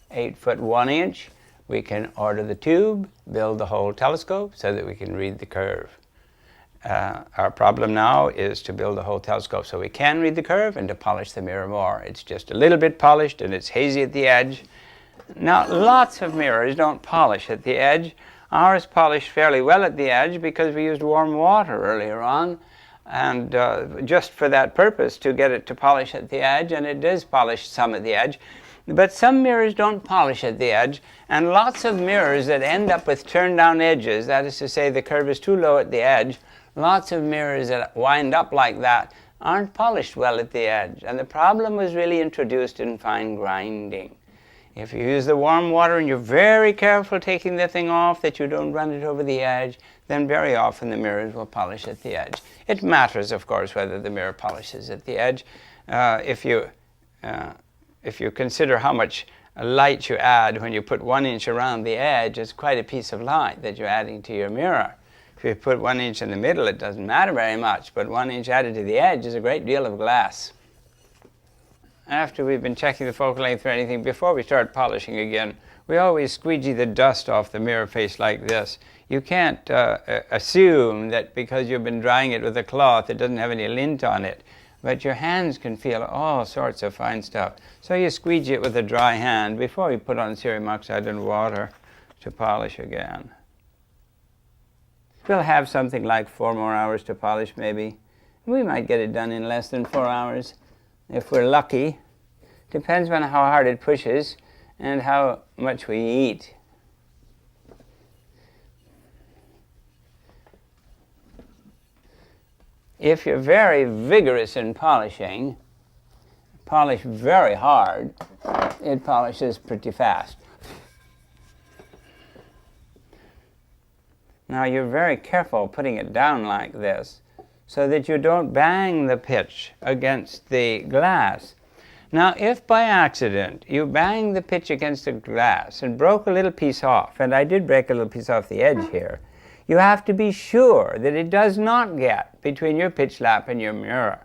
8 foot 1 inch, we can order the tube, build the whole telescope so that we can read the curve. Our problem now is to build the whole telescope so we can read the curve and to polish the mirror more. It's just a little bit polished and it's hazy at the edge. Now, lots of mirrors don't polish at the edge. Ours polished fairly well at the edge because we used warm water earlier on, and just for that purpose, to get it to polish at the edge, and it does polish some at the edge. But some mirrors don't polish at the edge, and lots of mirrors that end up with turned down edges, that is to say the curve is too low at the edge, lots of mirrors that wind up like that aren't polished well at the edge. And the problem was really introduced in fine grinding. If you use the warm water and you're very careful taking the thing off that you don't run it over the edge, then very often the mirrors will polish at the edge. It matters, of course, whether the mirror polishes at the edge. If you consider how much light you add when you put 1 inch around the edge, it's quite a piece of light that you're adding to your mirror. If you put 1 inch in the middle, it doesn't matter very much, but 1 inch added to the edge is a great deal of glass. After we've been checking the focal length or anything, before we start polishing again, we always squeegee the dust off the mirror face like this. You can't assume that because you've been drying it with a cloth, it doesn't have any lint on it. But your hands can feel all sorts of fine stuff. So you squeegee it with a dry hand before you put on cerium oxide and water to polish again. We'll have something like 4 more hours to polish maybe. We might get it done in less than 4 hours. If we're lucky. Depends on how hard it pushes and how much we eat. If you're very vigorous in polishing, polish very hard, it polishes pretty fast. Now you're very careful putting it down like this, so that you don't bang the pitch against the glass. Now, if by accident you bang the pitch against the glass and broke a little piece off, and I did break a little piece off the edge here, you have to be sure that it does not get between your pitch lap and your mirror.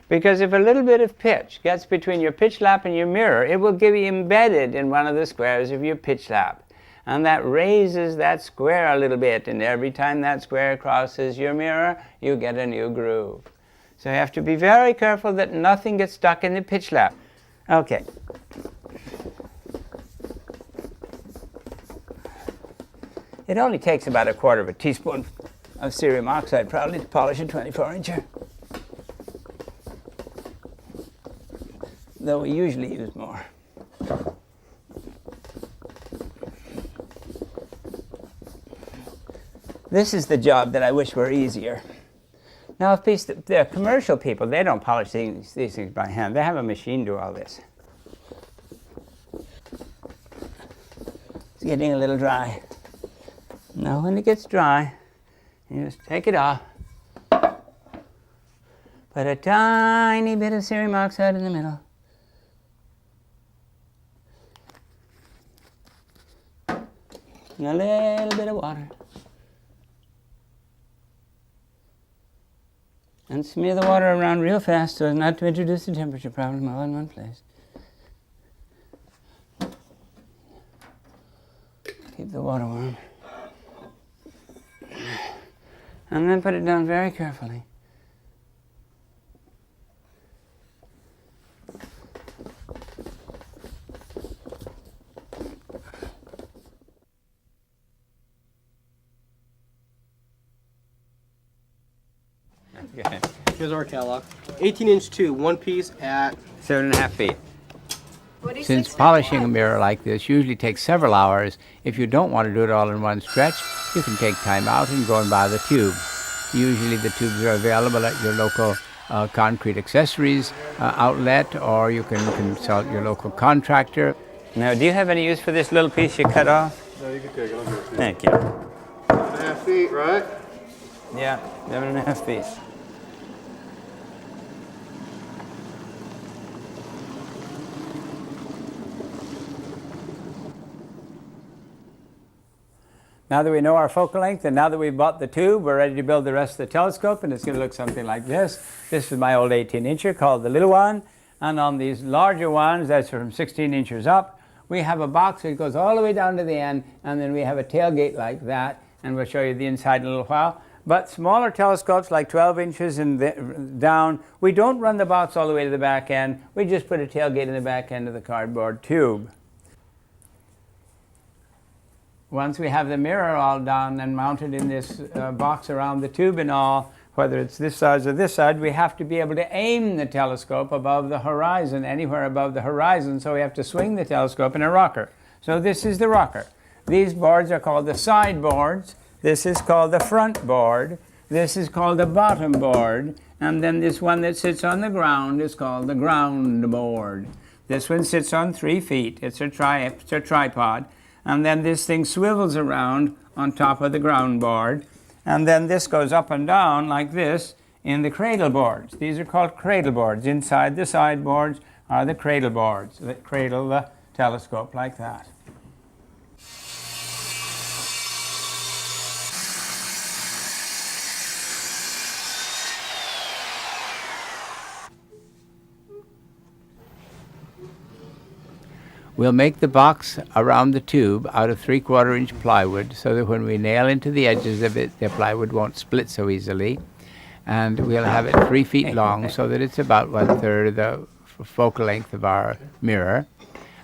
Because if a little bit of pitch gets between your pitch lap and your mirror, it will get embedded in one of the squares of your pitch lap. And that raises that square a little bit, and every time that square crosses your mirror, you get a new groove. So you have to be very careful that nothing gets stuck in the pitch lap. Okay. It only takes about 1/4 teaspoon of cerium oxide probably to polish a 24-incher. Though we usually use more. This is the job that I wish were easier. Now, if the commercial people, they don't polish these things by hand. They have a machine do all this. It's getting a little dry. Now, when it gets dry, you just take it off. Put a tiny bit of cerium oxide in the middle. And a little bit of water. And smear the water around real fast so as not to introduce a temperature problem all in one place. Keep the water warm. And then put it down very carefully. Okay. Here's our catalog. 18-inch tube, one piece at 7.5 feet. Since polishing a mirror like this usually takes several hours, if you don't want to do it all in one stretch, you can take time out and go and buy the tube. Usually the tubes are available at your local concrete accessories outlet, or you can consult your local contractor. Now, do you have any use for this little piece you cut off? No, you can take it. I'll give it to you. Thank you. 7.5 feet, right? Yeah, 7.5 feet. Now that we know our focal length and now that we've bought the tube, we're ready to build the rest of the telescope, and it's going to look something like this. This is my old 18-incher called the little one, and on these larger ones, that's from 16 inches up, we have a box that goes all the way down to the end, and then we have a tailgate like that, and we'll show you the inside in a little while. But smaller telescopes like 12 inches and down, we don't run the box all the way to the back end. We just put a tailgate in the back end of the cardboard tube. Once we have the mirror all done and mounted in this box around the tube and all, whether it's this side or this side, we have to be able to aim the telescope above the horizon, anywhere above the horizon, so we have to swing the telescope in a rocker. So this is the rocker. These boards are called the side boards. This is called the front board. This is called the bottom board. And then this one that sits on the ground is called the ground board. This one sits on 3 feet. It's a tripod. And then this thing swivels around on top of the ground board. And then this goes up and down like this in the cradle boards. These are called cradle boards. Inside the side boards are the cradle boards that cradle the telescope like that. We'll make the box around the tube out of 3/4 inch plywood so that when we nail into the edges of it, the plywood won't split so easily. And we'll have it 3 feet long so that it's about 1/3 of the focal length of our mirror.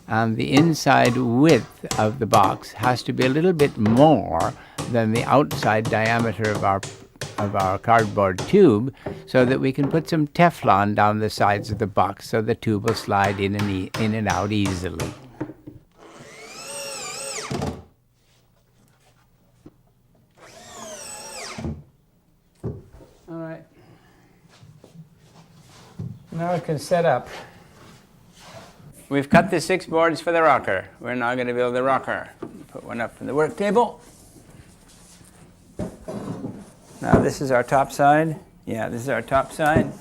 And the inside width of the box has to be a little bit more than the outside diameter of our cardboard tube, so that we can put some Teflon down the sides of the box so the tube will slide in and out easily. All right. Now it can set up. We've cut the 6 boards for the rocker. We're now going to build the rocker. Put one up on the work table. Now this is our top side. Yeah, this is our top side.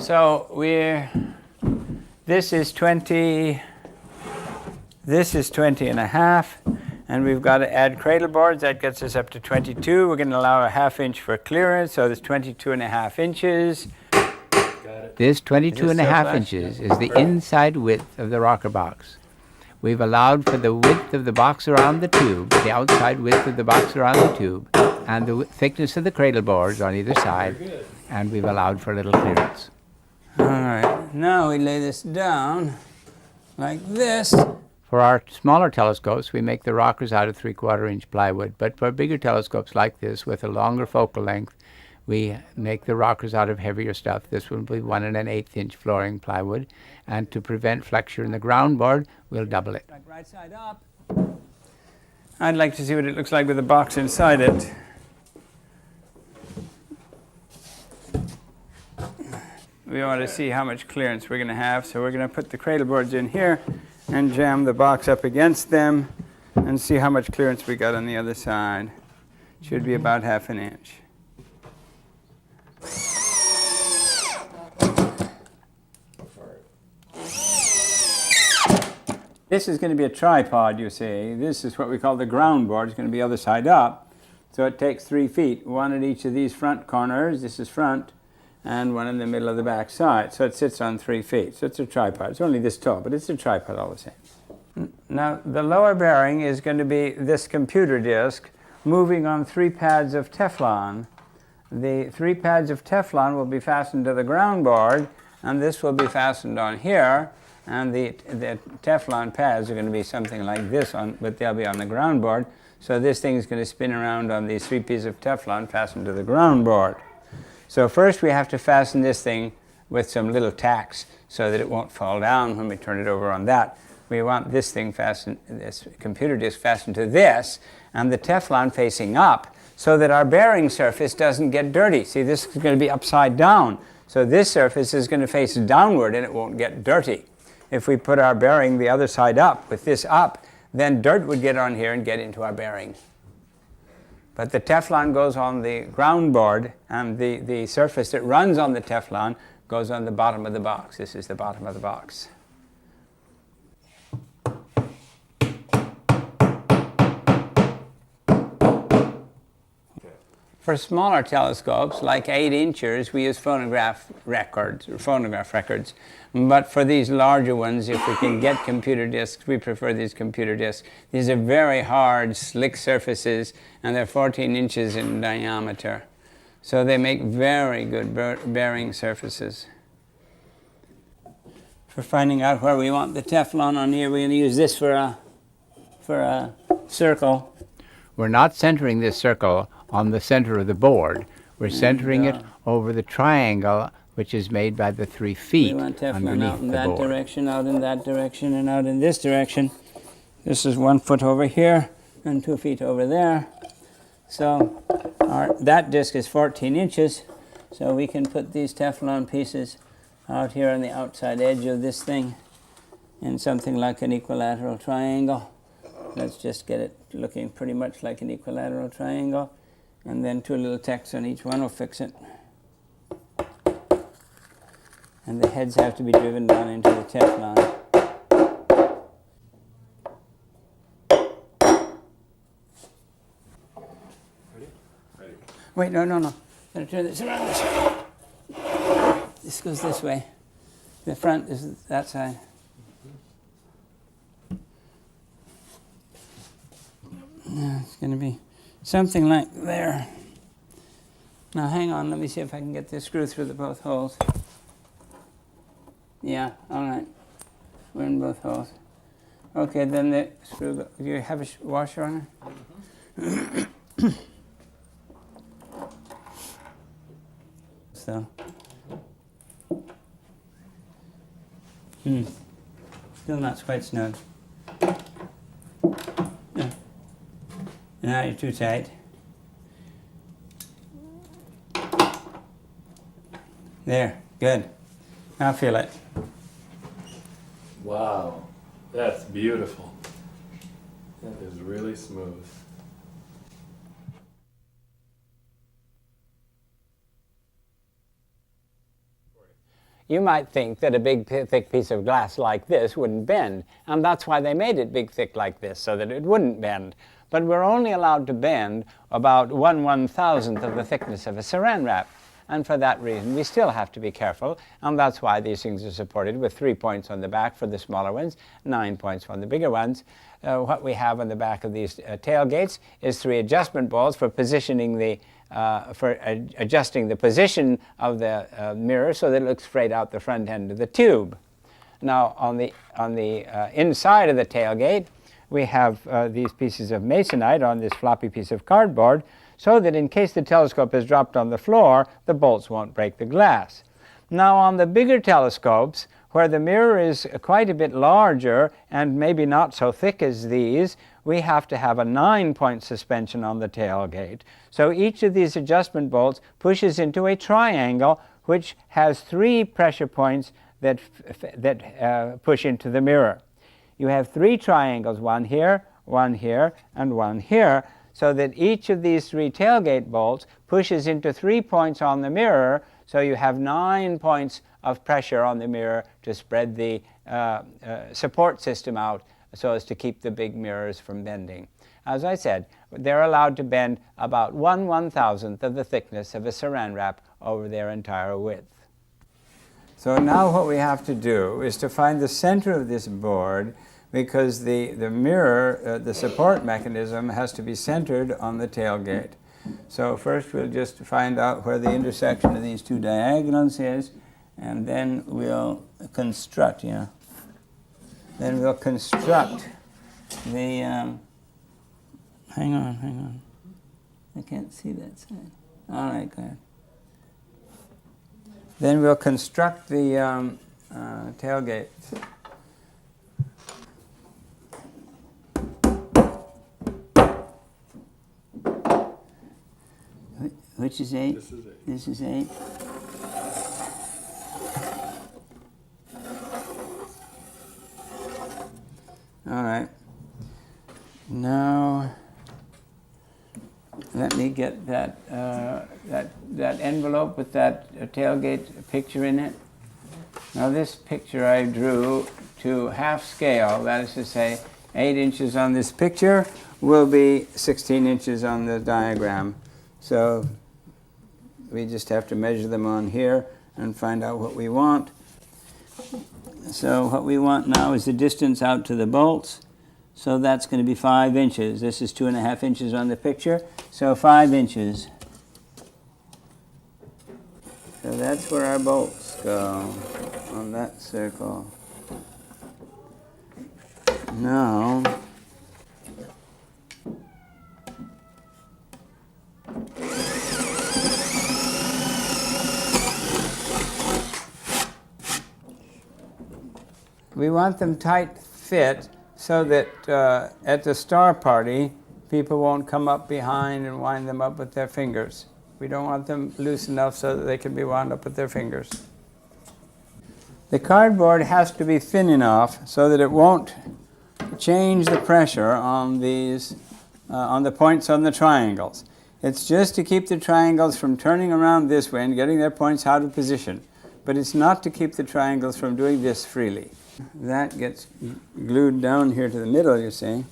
So this is 20 and a half, and we've got to add cradle boards. That gets us up to 22. We're going to allow a 1/2 inch for clearance, so there's 22.5 inches. This 22.5 inches is the inside width of the rocker box. We've allowed for the width of the box around the tube, the outside width of the box around the tube, and the thickness of the cradle boards on either side, and we've allowed for a little clearance. All right, now we lay this down like this. For our smaller telescopes, we make the rockers out of 3/4 inch plywood, but for bigger telescopes like this with a longer focal length, we make the rockers out of heavier stuff. This will be 1 1/8 inch flooring plywood, and to prevent flexure in the ground board, we'll double it. Right side up. I'd like to see what it looks like with the box inside it. We want to see how much clearance we're going to have, so we're going to put the cradle boards in here and jam the box up against them and see how much clearance we got on the other side. Should be about 1/2 inch. This is going to be a tripod, you see. This is what we call the ground board. It's going to be other side up. So it takes 3 feet, one at each of these front corners. This is front, and one in the middle of the back side. So it sits on 3 feet. So it's a tripod. It's only this tall, but it's a tripod all the same. Now, the lower bearing is going to be this computer disk moving on 3 pads of Teflon. The 3 pads of Teflon will be fastened to the ground board, and this will be fastened on here. And the Teflon pads are going to be something like this, but they'll be on the ground board. So this thing is going to spin around on these 3 pieces of Teflon fastened to the ground board. So first we have to fasten this thing with some little tacks so that it won't fall down when we turn it over on that. We want this thing fastened, this computer disk fastened to this, and the Teflon facing up so that our bearing surface doesn't get dirty. See, this is going to be upside down. So this surface is going to face downward and it won't get dirty. If we put our bearing the other side up, with this up, then dirt would get on here and get into our bearing. But the Teflon goes on the ground board, and the surface that runs on the Teflon goes on the bottom of the box. This is the bottom of the box. For smaller telescopes, like 8 inchers, we use phonograph records. But for these larger ones, if we can get computer discs, we prefer these computer discs. These are very hard, slick surfaces, and they're 14 inches in diameter. So they make very good bearing surfaces. For finding out where we want the Teflon on here, we're going to use this for a circle. We're not centering this circle on the center of the board. We're centering it over the triangle which is made by the 3 feet. We want Teflon underneath out in the that board. direction, out in that direction, and out in this direction. This is 1 foot over here and 2 feet over there. So that disc is 14 inches. So we can put these Teflon pieces out here on the outside edge of this thing in something like an equilateral triangle. Let's just get it looking pretty much like an equilateral triangle. And then 2 little tacks on each one will fix it. And the heads have to be driven down into the Teflon. Wait, no. Better turn this around this way. This goes this way. The front is that side. Now it's going to be something like there. Now hang on, let me see if I can get this screw through both holes. Yeah, all right. We're in both holes. Okay, then the screw. Do you have a washer on it? So. Still not quite snug. Yeah. Now you're too tight. There, good. Now feel it. Wow, that's beautiful. That is really smooth. You might think that a big, thick piece of glass like this wouldn't bend, and that's why they made it big, thick like this, so that it wouldn't bend. But we're only allowed to bend about 1/1000th of the thickness of a saran wrap. And for that reason, we still have to be careful, and that's why these things are supported with 3 points on the back for the smaller ones, 9 points on the bigger ones. What we have on the back of these tailgates is 3 adjustment balls for positioning adjusting the position of the mirror so that it looks straight out the front end of the tube. Now, on the inside of the tailgate, we have these pieces of masonite on this floppy piece of cardboard, so that in case the telescope is dropped on the floor, the bolts won't break the glass. Now, on the bigger telescopes, where the mirror is quite a bit larger and maybe not so thick as these, we have to have a 9-point suspension on the tailgate. So each of these adjustment bolts pushes into a triangle which has 3 pressure points that push into the mirror. You have 3 triangles, one here, and one here, so that each of these 3 tailgate bolts pushes into 3 points on the mirror, so you have 9 points of pressure on the mirror to spread the support system out so as to keep the big mirrors from bending. As I said, they're allowed to bend about 1/1000th of the thickness of a saran wrap over their entire width. So now what we have to do is to find the center of this board, because the mirror, the support mechanism, has to be centered on the tailgate. So first we'll just find out where the intersection of these 2 diagonals is, and then we'll construct, then we'll construct the, hang on. I can't see that side. All right, good. Then we'll construct the tailgate. Which is 8? This is 8. This is 8. All right. Now, let me get that that envelope with that tailgate picture in it. Now, this picture I drew to half scale. That is to say, 8 inches on this picture will be 16 inches on the diagram. So we just have to measure them on here and find out what we want. So what we want now is the distance out to the bolts. So that's going to be 5 inches. This is 2.5 inches on the picture. So 5 inches. So that's where our bolts go on that circle. Now, we want them tight fit so that at the star party, people won't come up behind and wind them up with their fingers. We don't want them loose enough so that they can be wound up with their fingers. The cardboard has to be thin enough so that it won't change the pressure on these, on the points on the triangles. It's just to keep the triangles from turning around this way and getting their points out of position. But it's not to keep the triangles from doing this freely. That gets glued down here to the middle, you see.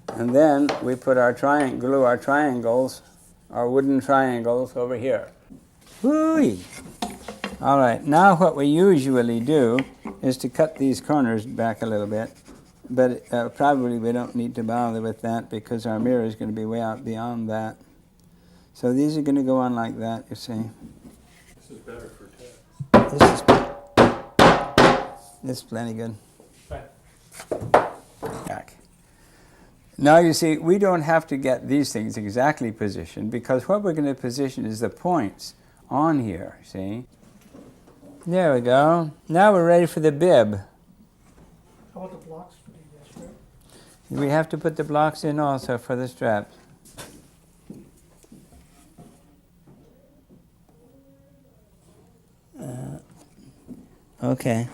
And then we put our glue our triangles, our wooden triangles over here. Whoo-wee! All right, now what we usually do is to cut these corners back a little bit. But probably we don't need to bother with that because our mirror is going to be way out beyond that. So these are going to go on like that, you see. This is better for tests. This is plenty good. Right. Back. Now you see, we don't have to get these things exactly positioned because what we're going to position is the points on here, see? There we go. Now we're ready for the bib. How about the blocks for the strap? We have to put the blocks in also for the straps. Okay.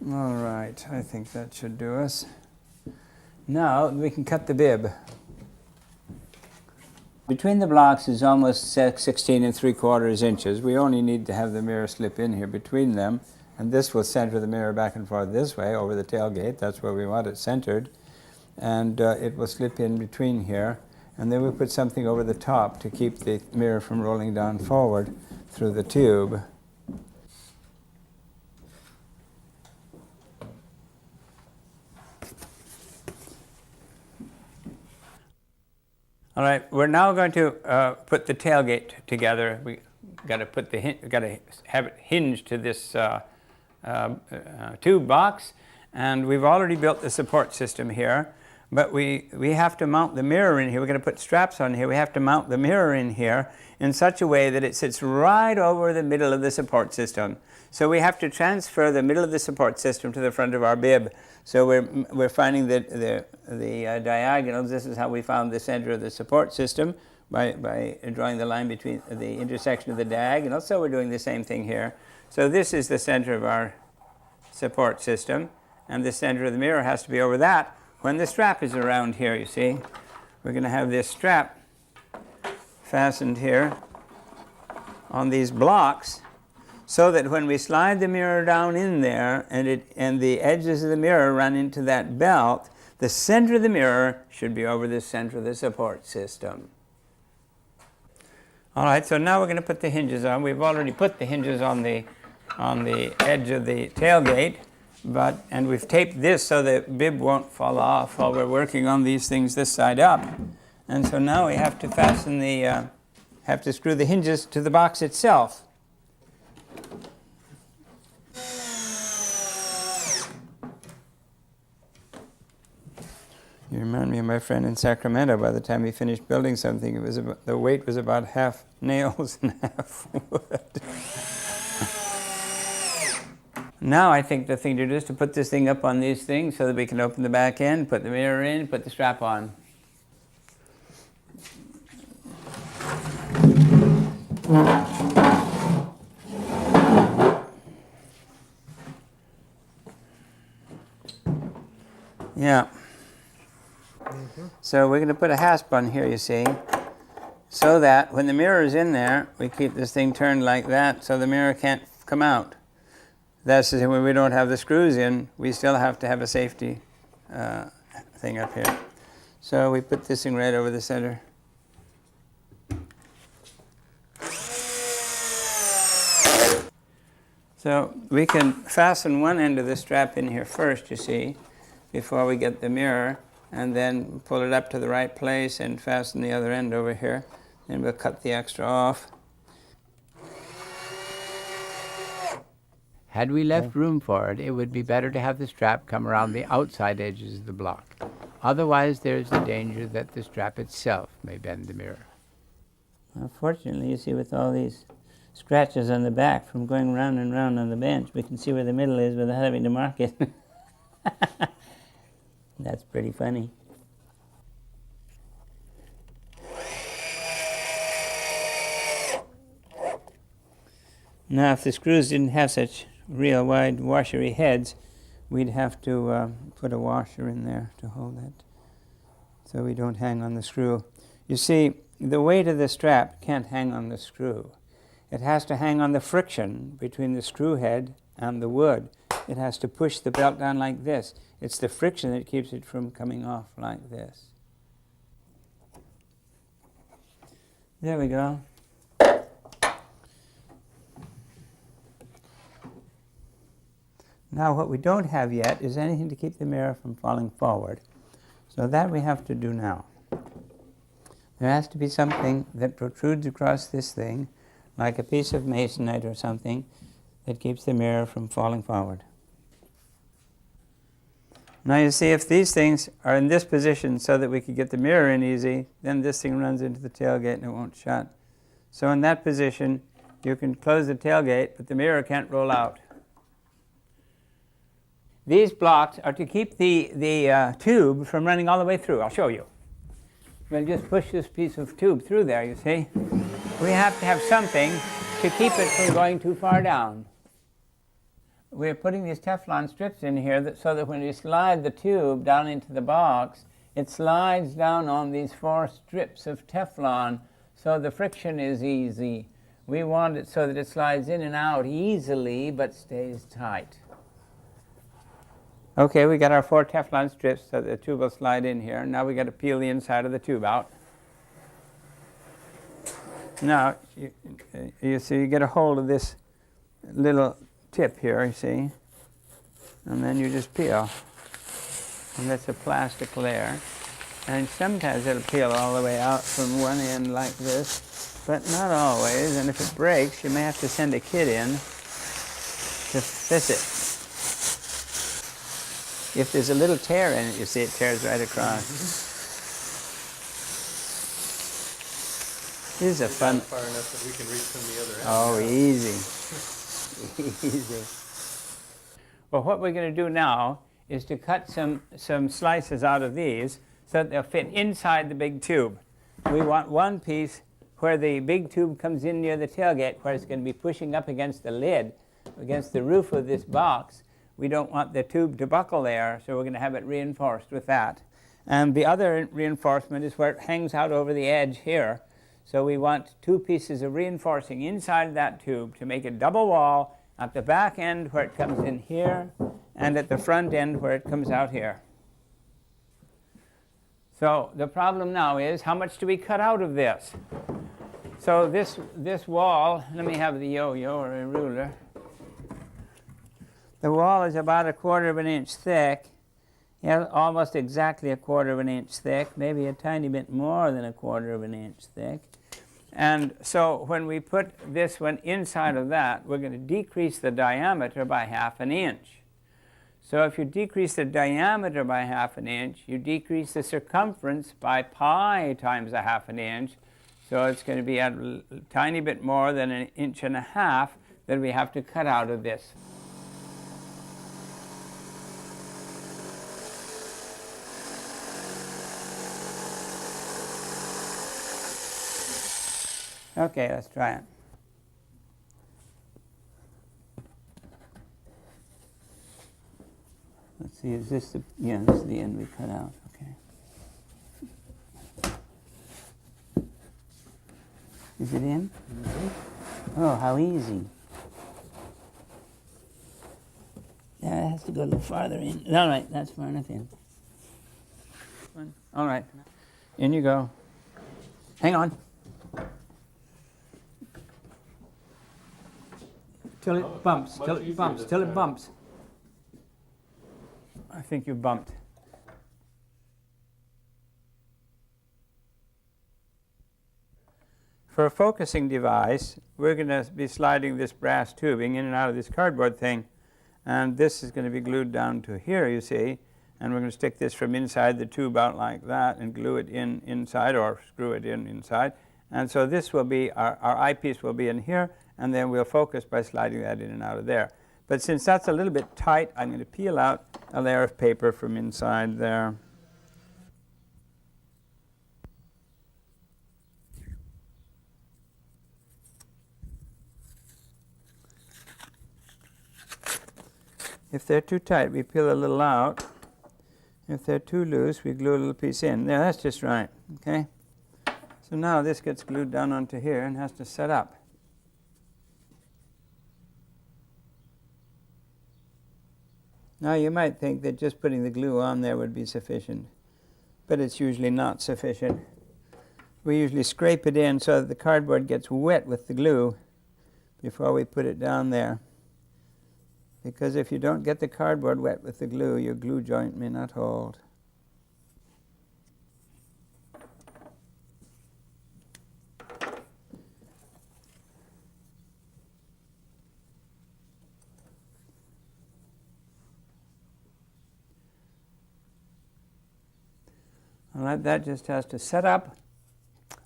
All right, I think that should do us. Now we can cut the bib. Between the blocks is almost 16 3/4 inches. We only need to have the mirror slip in here between them, and this will center the mirror back and forth this way over the tailgate. That's where we want it centered. And it will slip in between here. And then we put something over the top to keep the mirror from rolling down forward through the tube. All right, we're now going to put the tailgate together. We got to have it hinged to this tube box, and we've already built the support system here. But we have to mount the mirror in here. We're going to put straps on here. We have to mount the mirror in here in such a way that it sits right over the middle of the support system. So we have to transfer the middle of the support system to the front of our bib. So we're finding that the diagonals. This is how we found the center of the support system by drawing the line between the intersection of the diagonals. So we're doing the same thing here. So this is the center of our support system, and the center of the mirror has to be over that. When the strap is around here, you see, we're going to have this strap fastened here on these blocks so that when we slide the mirror down in there and the edges of the mirror run into that belt, the center of the mirror should be over the center of the support system. All right, so now we're going to put the hinges on. We've already put the hinges on the edge of the tailgate. And we've taped this so the bib won't fall off while we're working on these things this side up. And so now we have to fasten have to screw the hinges to the box itself. You remind me of my friend in Sacramento. By the time he finished building something, the weight was about half nails and half wood. Now I think the thing to do is to put this thing up on these things so that we can open the back end, put the mirror in, put the strap on. Yeah. So we're going to put a hasp on here, you see, so that when the mirror is in there, we keep this thing turned like that so the mirror can't come out. That's when we don't have the screws in, we still have to have a safety thing up here. So we put this thing right over the center. So we can fasten one end of the strap in here first, you see, before we get the mirror, and then pull it up to the right place and fasten the other end over here. Then we'll cut the extra off. Had we left room for it, it would be better to have the strap come around the outside edges of the block. Otherwise, there is the danger that the strap itself may bend the mirror. Unfortunately, you see, with all these scratches on the back from going round and round on the bench, we can see where the middle is without having to mark it. That's pretty funny. Now, if the screws didn't have such real wide washery heads, we'd have to put a washer in there to hold it so we don't hang on the screw. You see, the weight of the strap can't hang on the screw. It has to hang on the friction between the screw head and the wood. It has to push the belt down like this. It's the friction that keeps it from coming off like this. There we go. Now what we don't have yet is anything to keep the mirror from falling forward. So that we have to do now. There has to be something that protrudes across this thing, like a piece of masonite or something, that keeps the mirror from falling forward. Now you see, if these things are in this position so that we could get the mirror in easy, then this thing runs into the tailgate and it won't shut. So in that position, you can close the tailgate, but the mirror can't roll out. These blocks are to keep the tube from running all the way through. I'll show you. We'll just push this piece of tube through there, you see. We have to have something to keep it from going too far down. We're putting these Teflon strips in here so that when you slide the tube down into the box, it slides down on these 4 strips of Teflon, so the friction is easy. We want it so that it slides in and out easily but stays tight. Okay, we got our 4 Teflon strips so the tube will slide in here. Now we got to peel the inside of the tube out. Now, you see, you get a hold of this little tip here, you see, and then you just peel. And that's a plastic layer. And sometimes it'll peel all the way out from one end like this, but not always. And if it breaks, you may have to send a kid in to fix it. If there's a little tear in it, you see it tears right across. This is a fun. Far enough that we can reach from the other end. Oh, easy. Easy. Well, what we're going to do now is to cut some slices out of these so that they'll fit inside the big tube. We want one piece where the big tube comes in near the tailgate, where it's going to be pushing up against the lid, against the roof of this box. We don't want the tube to buckle there, so we're going to have it reinforced with that. And the other reinforcement is where it hangs out over the edge here. So we want 2 pieces of reinforcing inside that tube to make a double wall at the back end where it comes in here, and at the front end where it comes out here. So the problem now is, how much do we cut out of this? So this wall, let me have the yo-yo or a ruler. The wall is about 1/4 inch thick, almost exactly 1/4 inch thick, maybe a tiny bit more than 1/4 inch thick. And so when we put this one inside of that, we're going to decrease the diameter by 1/2 inch. So if you decrease the diameter by 1/2 inch, you decrease the circumference by pi times 1/2 inch. So it's going to be a tiny bit more than 1.5 inches that we have to cut out of this. Okay, let's try it. Let's see, is this the, yeah, this is the end we cut out, okay. Is it in? Mm-hmm. Oh, how easy. That has to go a little farther in. All right, that's far enough in. All right, in you go. Hang on. Till it bumps, till it bumps, till it bumps. I think you bumped. For a focusing device, we're going to be sliding this brass tubing in and out of this cardboard thing, and this is going to be glued down to here, you see, and we're going to stick this from inside the tube out like that and glue it in inside, or screw it in inside. And so this will be, our eyepiece will be in here, and then we'll focus by sliding that in and out of there. But since that's a little bit tight, I'm going to peel out a layer of paper from inside there. If they're too tight, we peel a little out. If they're too loose, we glue a little piece in. There, that's just right, okay? So now this gets glued down onto here and has to set up. Now you might think that just putting the glue on there would be sufficient, but it's usually not sufficient. We usually scrape it in so that the cardboard gets wet with the glue before we put it down there. Because if you don't get the cardboard wet with the glue, your glue joint may not hold. All right, that just has to set up.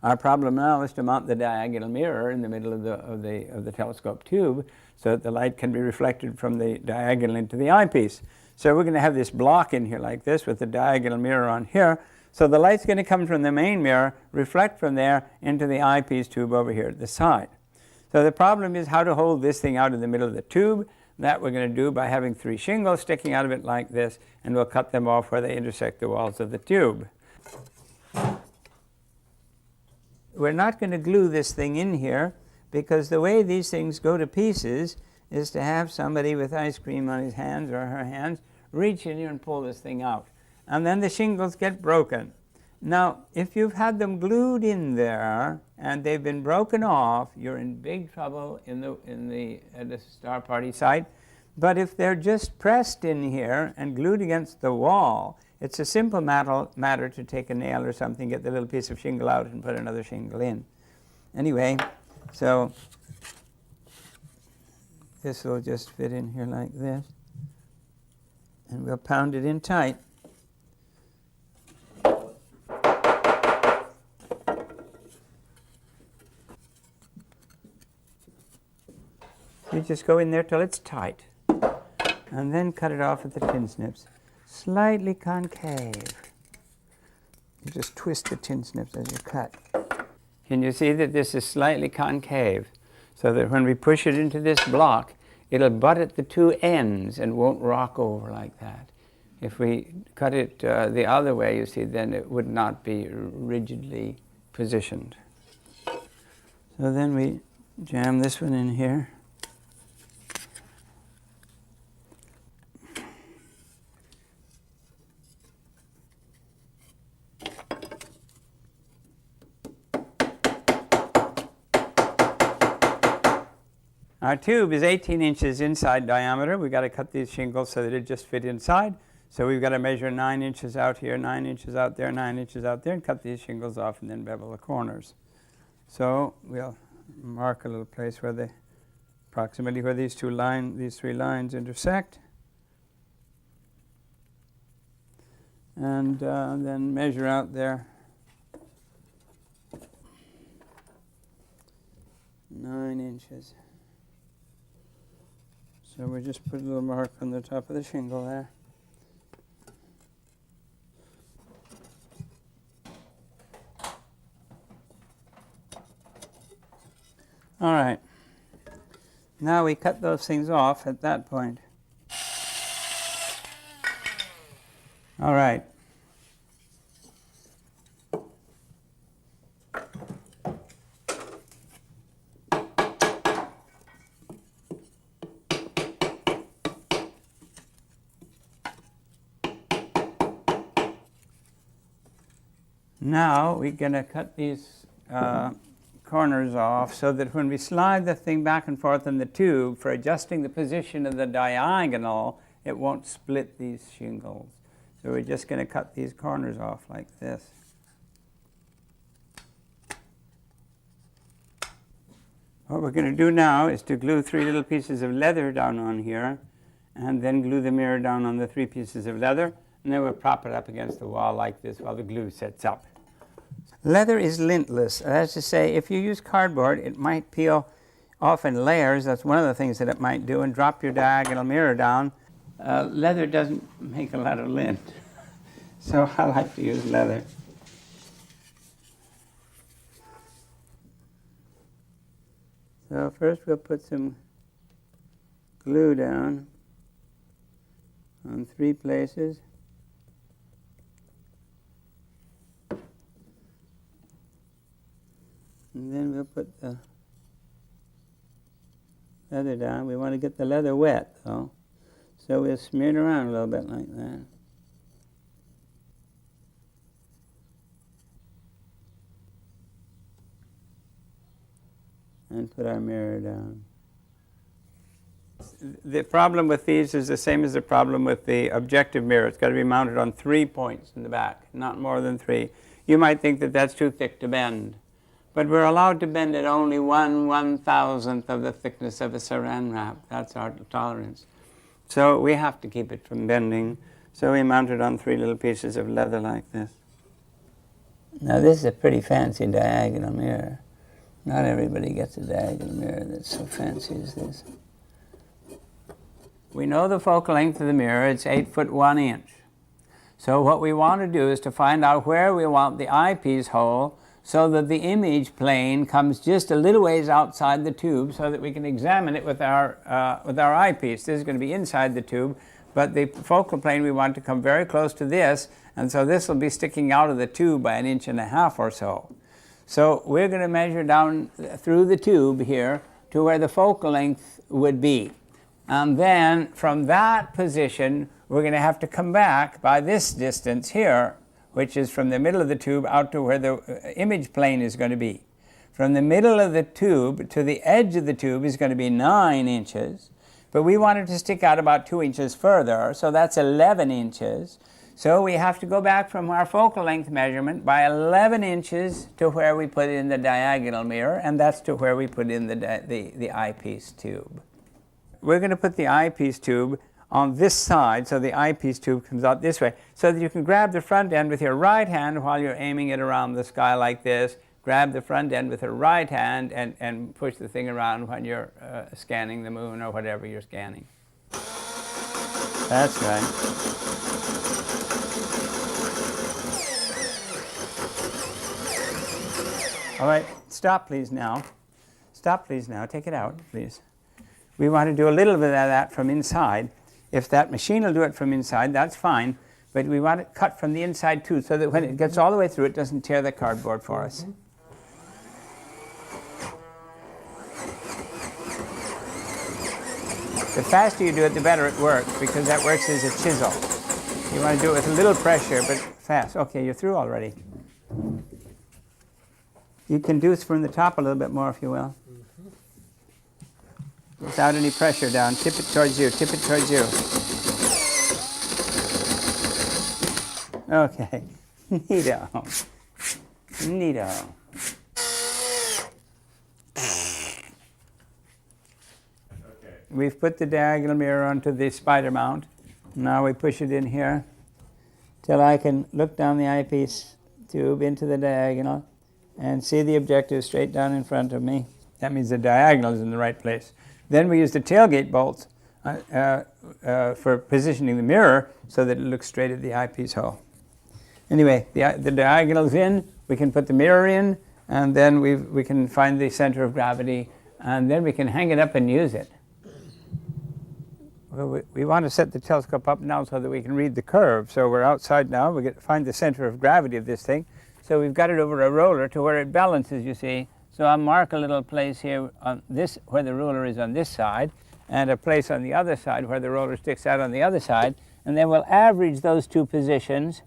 Our problem now is to mount the diagonal mirror in the middle of the telescope tube so that the light can be reflected from the diagonal into the eyepiece. So we're going to have this block in here like this with the diagonal mirror on here. So the light's going to come from the main mirror, reflect from there into the eyepiece tube over here at the side. So the problem is how to hold this thing out in the middle of the tube. That we're going to do by having 3 shingles sticking out of it like this, and we'll cut them off where they intersect the walls of the tube. We're not going to glue this thing in here because the way these things go to pieces is to have somebody with ice cream on his hands or her hands reach in here and pull this thing out. And then the shingles get broken. Now, if you've had them glued in there and they've been broken off, you're in big trouble at the Star Party site. But if they're just pressed in here and glued against the wall, it's a simple matter to take a nail or something, get the little piece of shingle out and put another shingle in. Anyway, so this will just fit in here like this. And we'll pound it in tight. You just go in there till it's tight. And then cut it off at the tin snips. Slightly concave. You just twist the tin snips as you cut. Can you see that this is slightly concave? So that when we push it into this block, it'll butt at the 2 ends and won't rock over like that. If we cut it the other way, you see, then it would not be rigidly positioned. So then we jam this one in here. Our tube is 18 inches inside diameter. We've got to cut these shingles so that it just fit inside. So we've got to measure 9 inches out here, 9 inches out there, 9 inches out there, and cut these shingles off and then bevel the corners. So we'll mark a little place where approximately where these 3 lines intersect. And then measure out there 9 inches. So we just put a little mark on the top of the shingle there. All right. Now we cut those things off at that point. All right. Now we're going to cut these corners off so that when we slide the thing back and forth in the tube for adjusting the position of the diagonal, it won't split these shingles. So we're just going to cut these corners off like this. What we're going to do now is to glue 3 little pieces of leather down on here, and then glue the mirror down on the 3 pieces of leather, and then we'll prop it up against the wall like this while the glue sets up. Leather is lintless. That's to say, if you use cardboard, it might peel off in layers. That's one of the things that it might do, and drop your diagonal mirror down. Leather doesn't make a lot of lint, so I like to use leather. So first we'll put some glue down on 3 places. And then we'll put the leather down. We want to get the leather wet, though. So we'll smear it around a little bit like that. And put our mirror down. The problem with these is the same as the problem with the objective mirror. It's got to be mounted on 3 points in the back, not more than 3. You might think that that's too thick to bend, but we're allowed to bend it only 1/1000th of the thickness of a saran wrap. That's our tolerance. So we have to keep it from bending. So we mount it on 3 little pieces of leather like this. Now this is a pretty fancy diagonal mirror. Not everybody gets a diagonal mirror that's so fancy as this. We know the focal length of the mirror. It's 8 foot 1 inch. So what we want to do is to find out where we want the eyepiece hole so that the image plane comes just a little ways outside the tube so that we can examine it with our eyepiece. This is going to be inside the tube, but the focal plane we want to come very close to this, and so this will be sticking out of the tube by 1.5 inches or so. So we're going to measure down through the tube here to where the focal length would be. And then from that position, we're going to have to come back by this distance here, which is from the middle of the tube out to where the image plane is going to be. From the middle of the tube to the edge of the tube is going to be 9 inches, but we want it to stick out about 2 inches further, so that's 11 inches. So we have to go back from our focal length measurement by 11 inches to where we put in the diagonal mirror, and that's to where we put in the eyepiece tube. We're going to put the eyepiece tube on this side, so the eyepiece tube comes out this way, so that you can grab the front end with your right hand while you're aiming it around the sky like this. Grab the front end with your right hand and push the thing around when you're scanning the moon or whatever you're scanning. That's right. All right, stop please now. Stop please now. Take it out, please. We want to do a little bit of that from inside. If that machine will do it from inside, that's fine. But we want it cut from the inside too, so that when it gets all the way through, it doesn't tear the cardboard for us. The faster you do it, the better it works, because that works as a chisel. You want to do it with a little pressure, but fast. Okay, you're through already. You can do this from the top a little bit more, if you will. Without any pressure down. Tip it towards you. Tip it towards you. Okay. Neato. Neato. We've put the diagonal mirror onto the spider mount. Now we push it in here till I can look down the eyepiece tube into the diagonal and see the objective straight down in front of me. That means the diagonal is in the right place. Then we use the tailgate bolts for positioning the mirror so that it looks straight at the eyepiece hole. Anyway, the diagonal's in, we can put the mirror in, and then we can find the center of gravity, and then we can hang it up and use it. Well, we want to set the telescope up now so that we can read the curve. So we're outside now, we get to find the center of gravity of this thing. So we've got it over a roller to where it balances, you see. So I'll mark a little place here on this, where the ruler is on this side, and a place on the other side where the roller sticks out on the other side, and then we'll average those two positions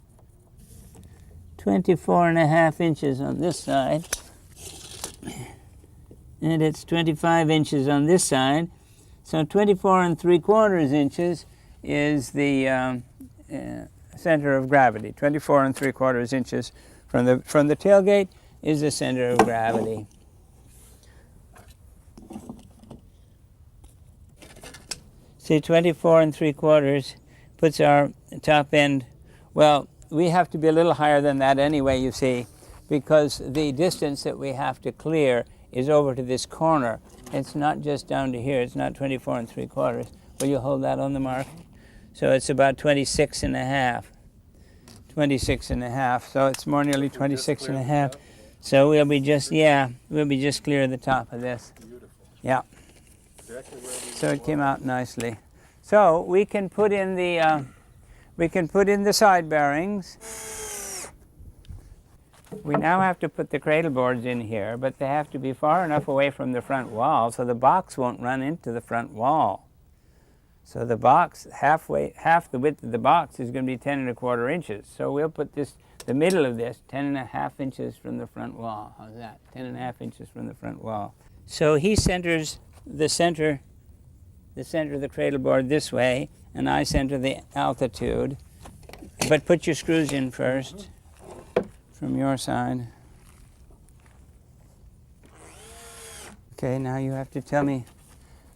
24.5 inches on this side, and it's 25 inches on this side. So 24.75 inches is the center of gravity. 24.75 inches from the tailgate is the center of gravity. See, 24.75 puts our top end, well, we have to be a little higher than that anyway, you see, because the distance that we have to clear is over to this corner. It's not just down to here. It's not 24.75. Will you hold that on the mark? So it's about 26.5. 26.5. So it's more nearly 26.5. So we'll be just, we'll be just clear of the top of this. Yeah. So it came out nicely. So we can put in the side bearings. We now have to put the cradle boards in here, but they have to be far enough away from the front wall so the box won't run into the front wall. So the box, half the width of the box is going to be 10.25 inches. So we'll put the middle of this 10.5 inches from the front wall. How's that? 10.5 inches from the front wall. So he centers the center of the cradle board this way, and I center the altitude. But put your screws in first from your side. Okay, now you have to tell me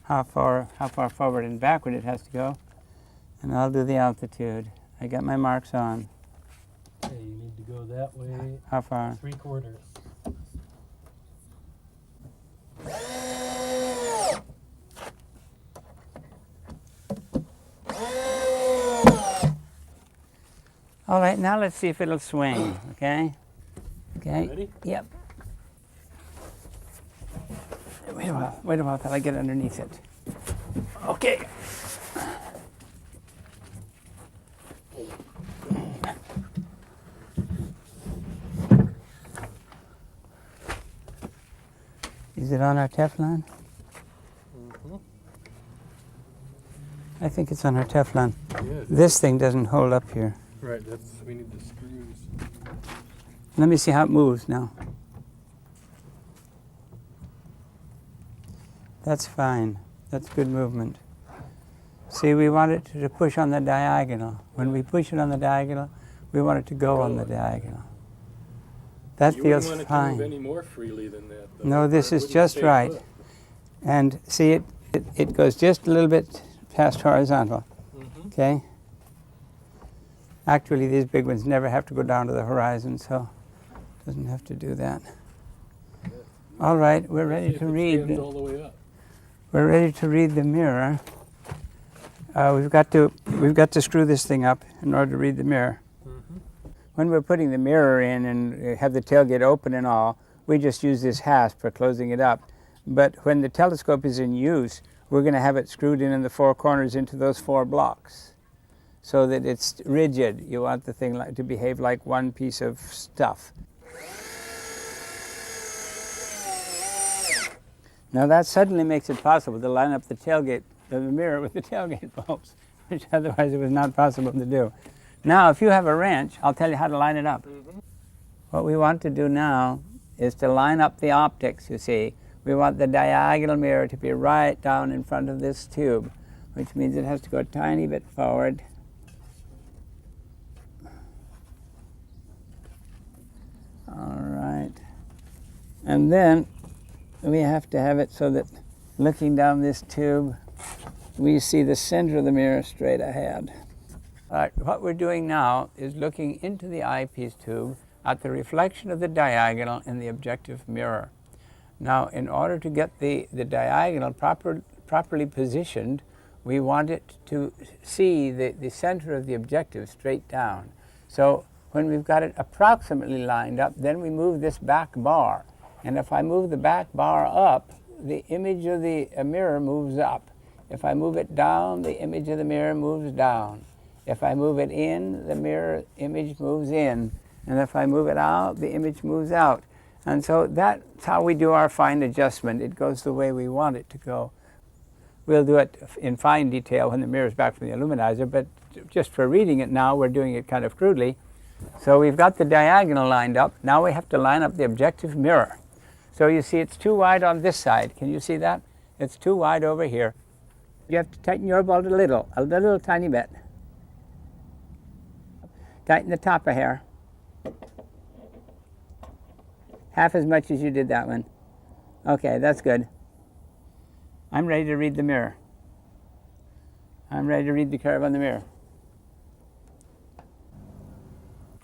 how far forward and backward it has to go, and I'll do the altitude. I got my marks on. Okay, you need to go that way. How far? 3/4. All right, now let's see if it'll swing, okay? Okay. Ready? Yep. Wait a while till I get underneath it. Okay. Is it on our Teflon? I think it's on our Teflon. Yeah, This thing doesn't hold up here. right, we need the screws. Let me see how it moves now. That's fine. That's good movement. See, we want it to push on the diagonal. When we push it on the diagonal, we want it to go on the diagonal. That You feels wouldn't want it to move fine. any more freely than that, though. No, this Or it is wouldn't just stay right. put. And see, it goes just a little bit past horizontal. Okay? Actually, these big ones never have to go down to the horizon, so it doesn't have to do that. All right, we're ready See if to it read. stands all the way up. We're ready to read the mirror. We've got to screw this thing up in order to read the mirror. When we're putting the mirror in and have the tailgate open and all, we just use this hasp for closing it up. But when the telescope is in use, we're going to have it screwed in the four corners into those 4 blocks so that it's rigid. You want the thing to behave like one piece of stuff. Now that suddenly makes it possible to line up the tailgate of the mirror with the tailgate bulbs, which otherwise it was not possible to do. Now, if you have a wrench, I'll tell you how to line it up. What we want to do now is to line up the optics, you see. We want the diagonal mirror to be right down in front of this tube, which means it has to go a tiny bit forward. All right. And then we have to have it so that looking down this tube, we see the center of the mirror straight ahead. All right, what we're doing now is looking into the eyepiece tube at the reflection of the diagonal in the objective mirror. Now, in order to get the diagonal properly positioned, we want it to see the center of the objective straight down. So when we've got it approximately lined up, then we move this back bar. And if I move the back bar up, the image of the mirror moves up. If I move it down, the image of the mirror moves down. If I move it in, the mirror image moves in. And if I move it out, the image moves out. And so that's how we do our fine adjustment. It goes the way we want it to go. We'll do it in fine detail when the mirror is back from the illuminator, but just for reading it now, we're doing it kind of crudely. So we've got the diagonal lined up. Now we have to line up the objective mirror. So you see it's too wide on this side. Can you see that? It's too wide over here. You have to tighten your bolt a little tiny bit. Tighten the top a hair. Half as much as you did that one. Okay, that's good. I'm ready to read the mirror. I'm ready to read the curve on the mirror.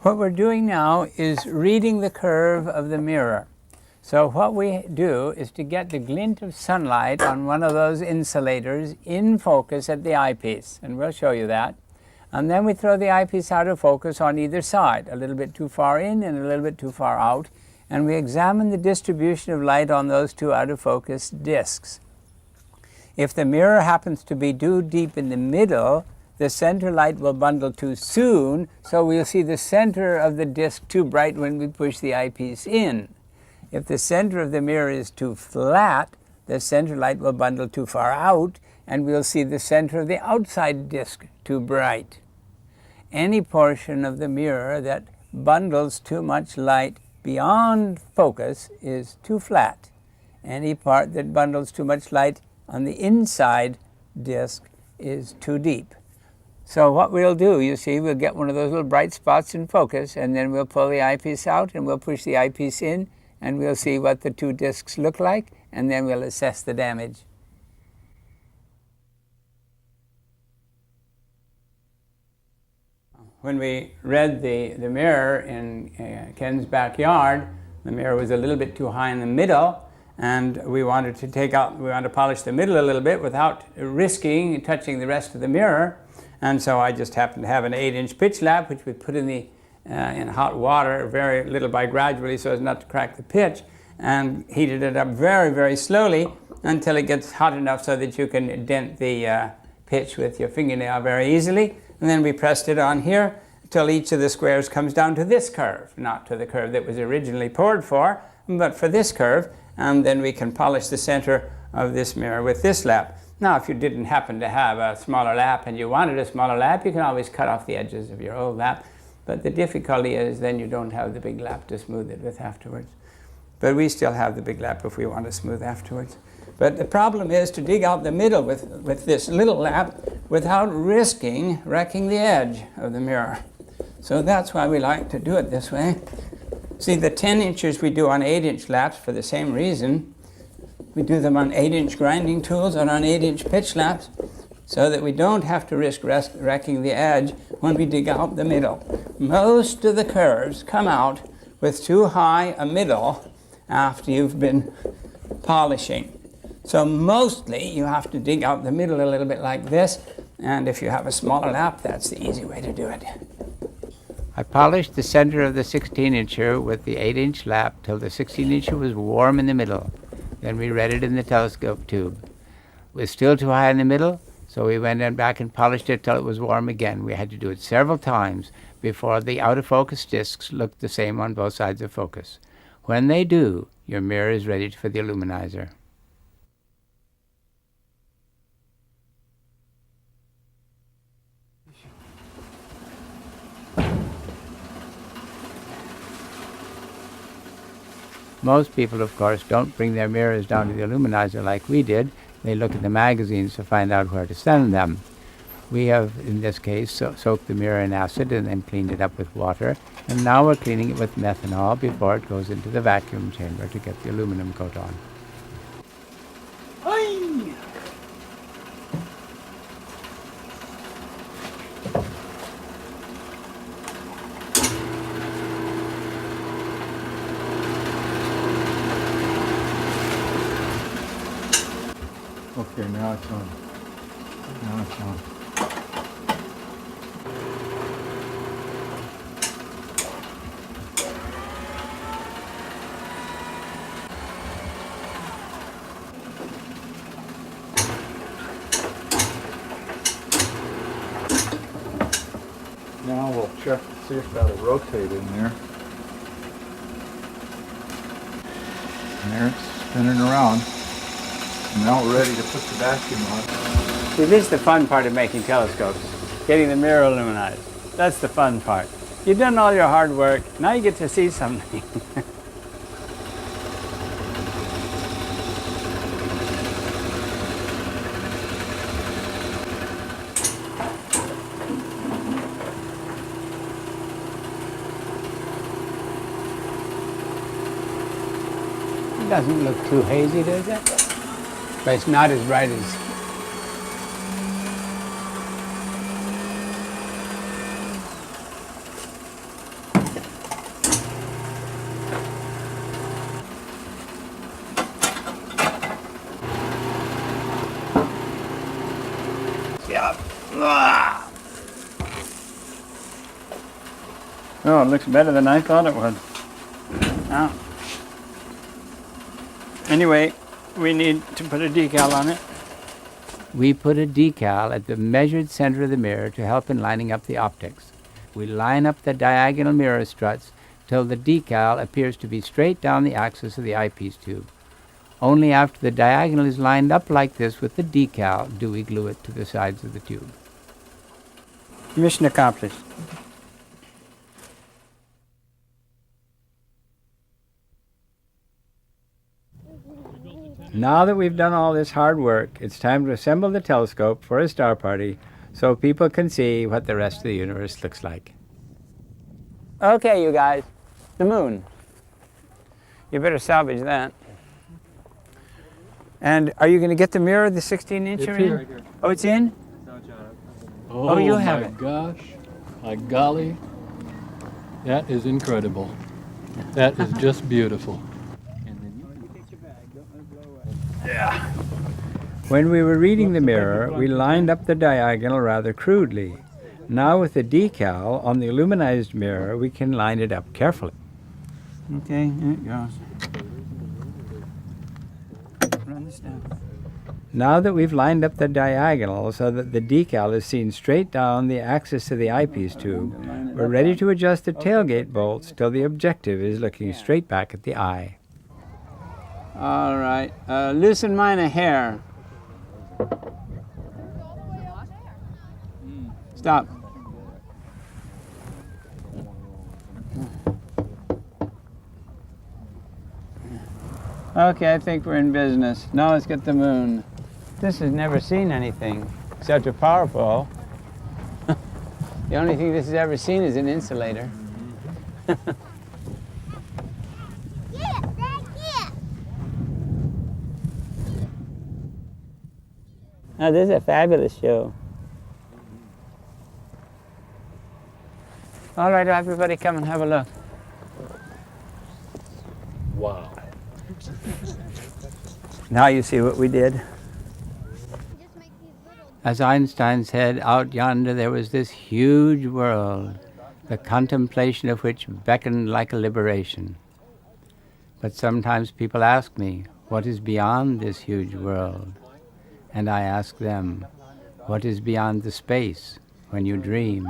What we're doing now is reading the curve of the mirror. So what we do is to get the glint of sunlight on one of those insulators in focus at the eyepiece, and we'll show you that. And then we throw the eyepiece out of focus on either side, a little bit too far in and a little bit too far out, and we examine the distribution of light on those two out of focus discs. If the mirror happens to be too deep in the middle, the center light will bundle too soon, so we'll see the center of the disc too bright when we push the eyepiece in. If the center of the mirror is too flat, the center light will bundle too far out, and we'll see the center of the outside disc too bright. Any portion of the mirror that bundles too much light beyond focus is too flat. Any part that bundles too much light on the inside disc is too deep. So what we'll do, you see, we'll get one of those little bright spots in focus, and then we'll pull the eyepiece out and we'll push the eyepiece in, and we'll see what the two discs look like, and then we'll assess the damage. When we read the mirror in Ken's backyard, the mirror was a little bit too high in the middle, and we wanted to polish the middle a little bit without risking touching the rest of the mirror. And so I just happened to have an 8-inch pitch lap, which we put in hot water very little by gradually so as not to crack the pitch, and heated it up very, very slowly until it gets hot enough so that you can dent the pitch with your fingernail very easily. And then we pressed it on here until each of the squares comes down to this curve, not to the curve that was originally poured for, but for this curve. And then we can polish the center of this mirror with this lap. Now, if you didn't happen to have a smaller lap and you wanted a smaller lap, you can always cut off the edges of your old lap. But the difficulty is then you don't have the big lap to smooth it with afterwards. But we still have the big lap if we want to smooth afterwards. But the problem is to dig out the middle with this little lap without risking wrecking the edge of the mirror. So that's why we like to do it this way. See, the 10 inches we do on 8-inch laps for the same reason. We do them on 8-inch grinding tools and on 8-inch pitch laps so that we don't have to risk wrecking the edge when we dig out the middle. Most of the curves come out with too high a middle after you've been polishing. So mostly you have to dig out the middle a little bit like this, and if you have a smaller lap, that's the easy way to do it. I polished the center of the 16-incher with the 8-inch lap till the 16-incher was warm in the middle. Then we read it in the telescope tube. It was still too high in the middle, so we went in back and polished it till it was warm again. We had to do it several times before the out-of-focus discs looked the same on both sides of focus. When they do, your mirror is ready for the illuminator. Most people, of course, don't bring their mirrors down to the illuminator like we did. They look at the magazines to find out where to send them. We have, in this case, soaked the mirror in acid and then cleaned it up with water. And now we're cleaning it with methanol before it goes into the vacuum chamber to get the aluminum coat on. Okay, now it's on. Now it's on. Now we'll check to see if that'll rotate in there. And there it's spinning around. Now we're ready to put the vacuum on. See, this is the fun part of making telescopes, getting the mirror illuminated. That's the fun part. You've done all your hard work. Now you get to see something. It doesn't look too hazy, does it? But it's not as bright as... Yeah. Ah. Oh, it looks better than I thought it would. Oh. Anyway, we need to put a decal on it. We put a decal at the measured center of the mirror to help in lining up the optics. We line up the diagonal mirror struts till the decal appears to be straight down the axis of the eyepiece tube. Only after the diagonal is lined up like this with the decal do we glue it to the sides of the tube. Mission accomplished. Now that we've done all this hard work, it's time to assemble the telescope for a star party so people can see what the rest of the universe looks like. Okay, you guys, the moon. You better salvage that. And are you going to get the mirror, the 16-inch? It's here. Oh, it's in? Oh, you have my it. gosh, my golly, that is incredible. That is just beautiful. When we were reading the mirror, we lined up the diagonal rather crudely. Now with the decal on the aluminized mirror, we can line it up carefully. Okay, there it goes. Run this down. Now that we've lined up the diagonal so that the decal is seen straight down the axis of the eyepiece tube, we're ready to adjust the tailgate bolts till the objective is looking straight back at the eye. All right, loosen mine a hair. Stop. Okay, I think we're in business. Now let's get the moon. This has never seen anything except a power pole. The only thing this has ever seen is an insulator. Oh, this is a fabulous show. All right, everybody come and have a look. Wow. Now you see what we did. As Einstein said, out yonder there was this huge world, the contemplation of which beckoned like a liberation. But sometimes people ask me, what is beyond this huge world? And I ask them, what is beyond the space when you dream?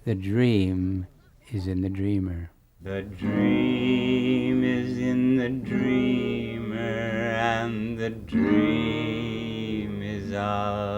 The dream is in the dreamer. The dream is in the dreamer, and the dream is of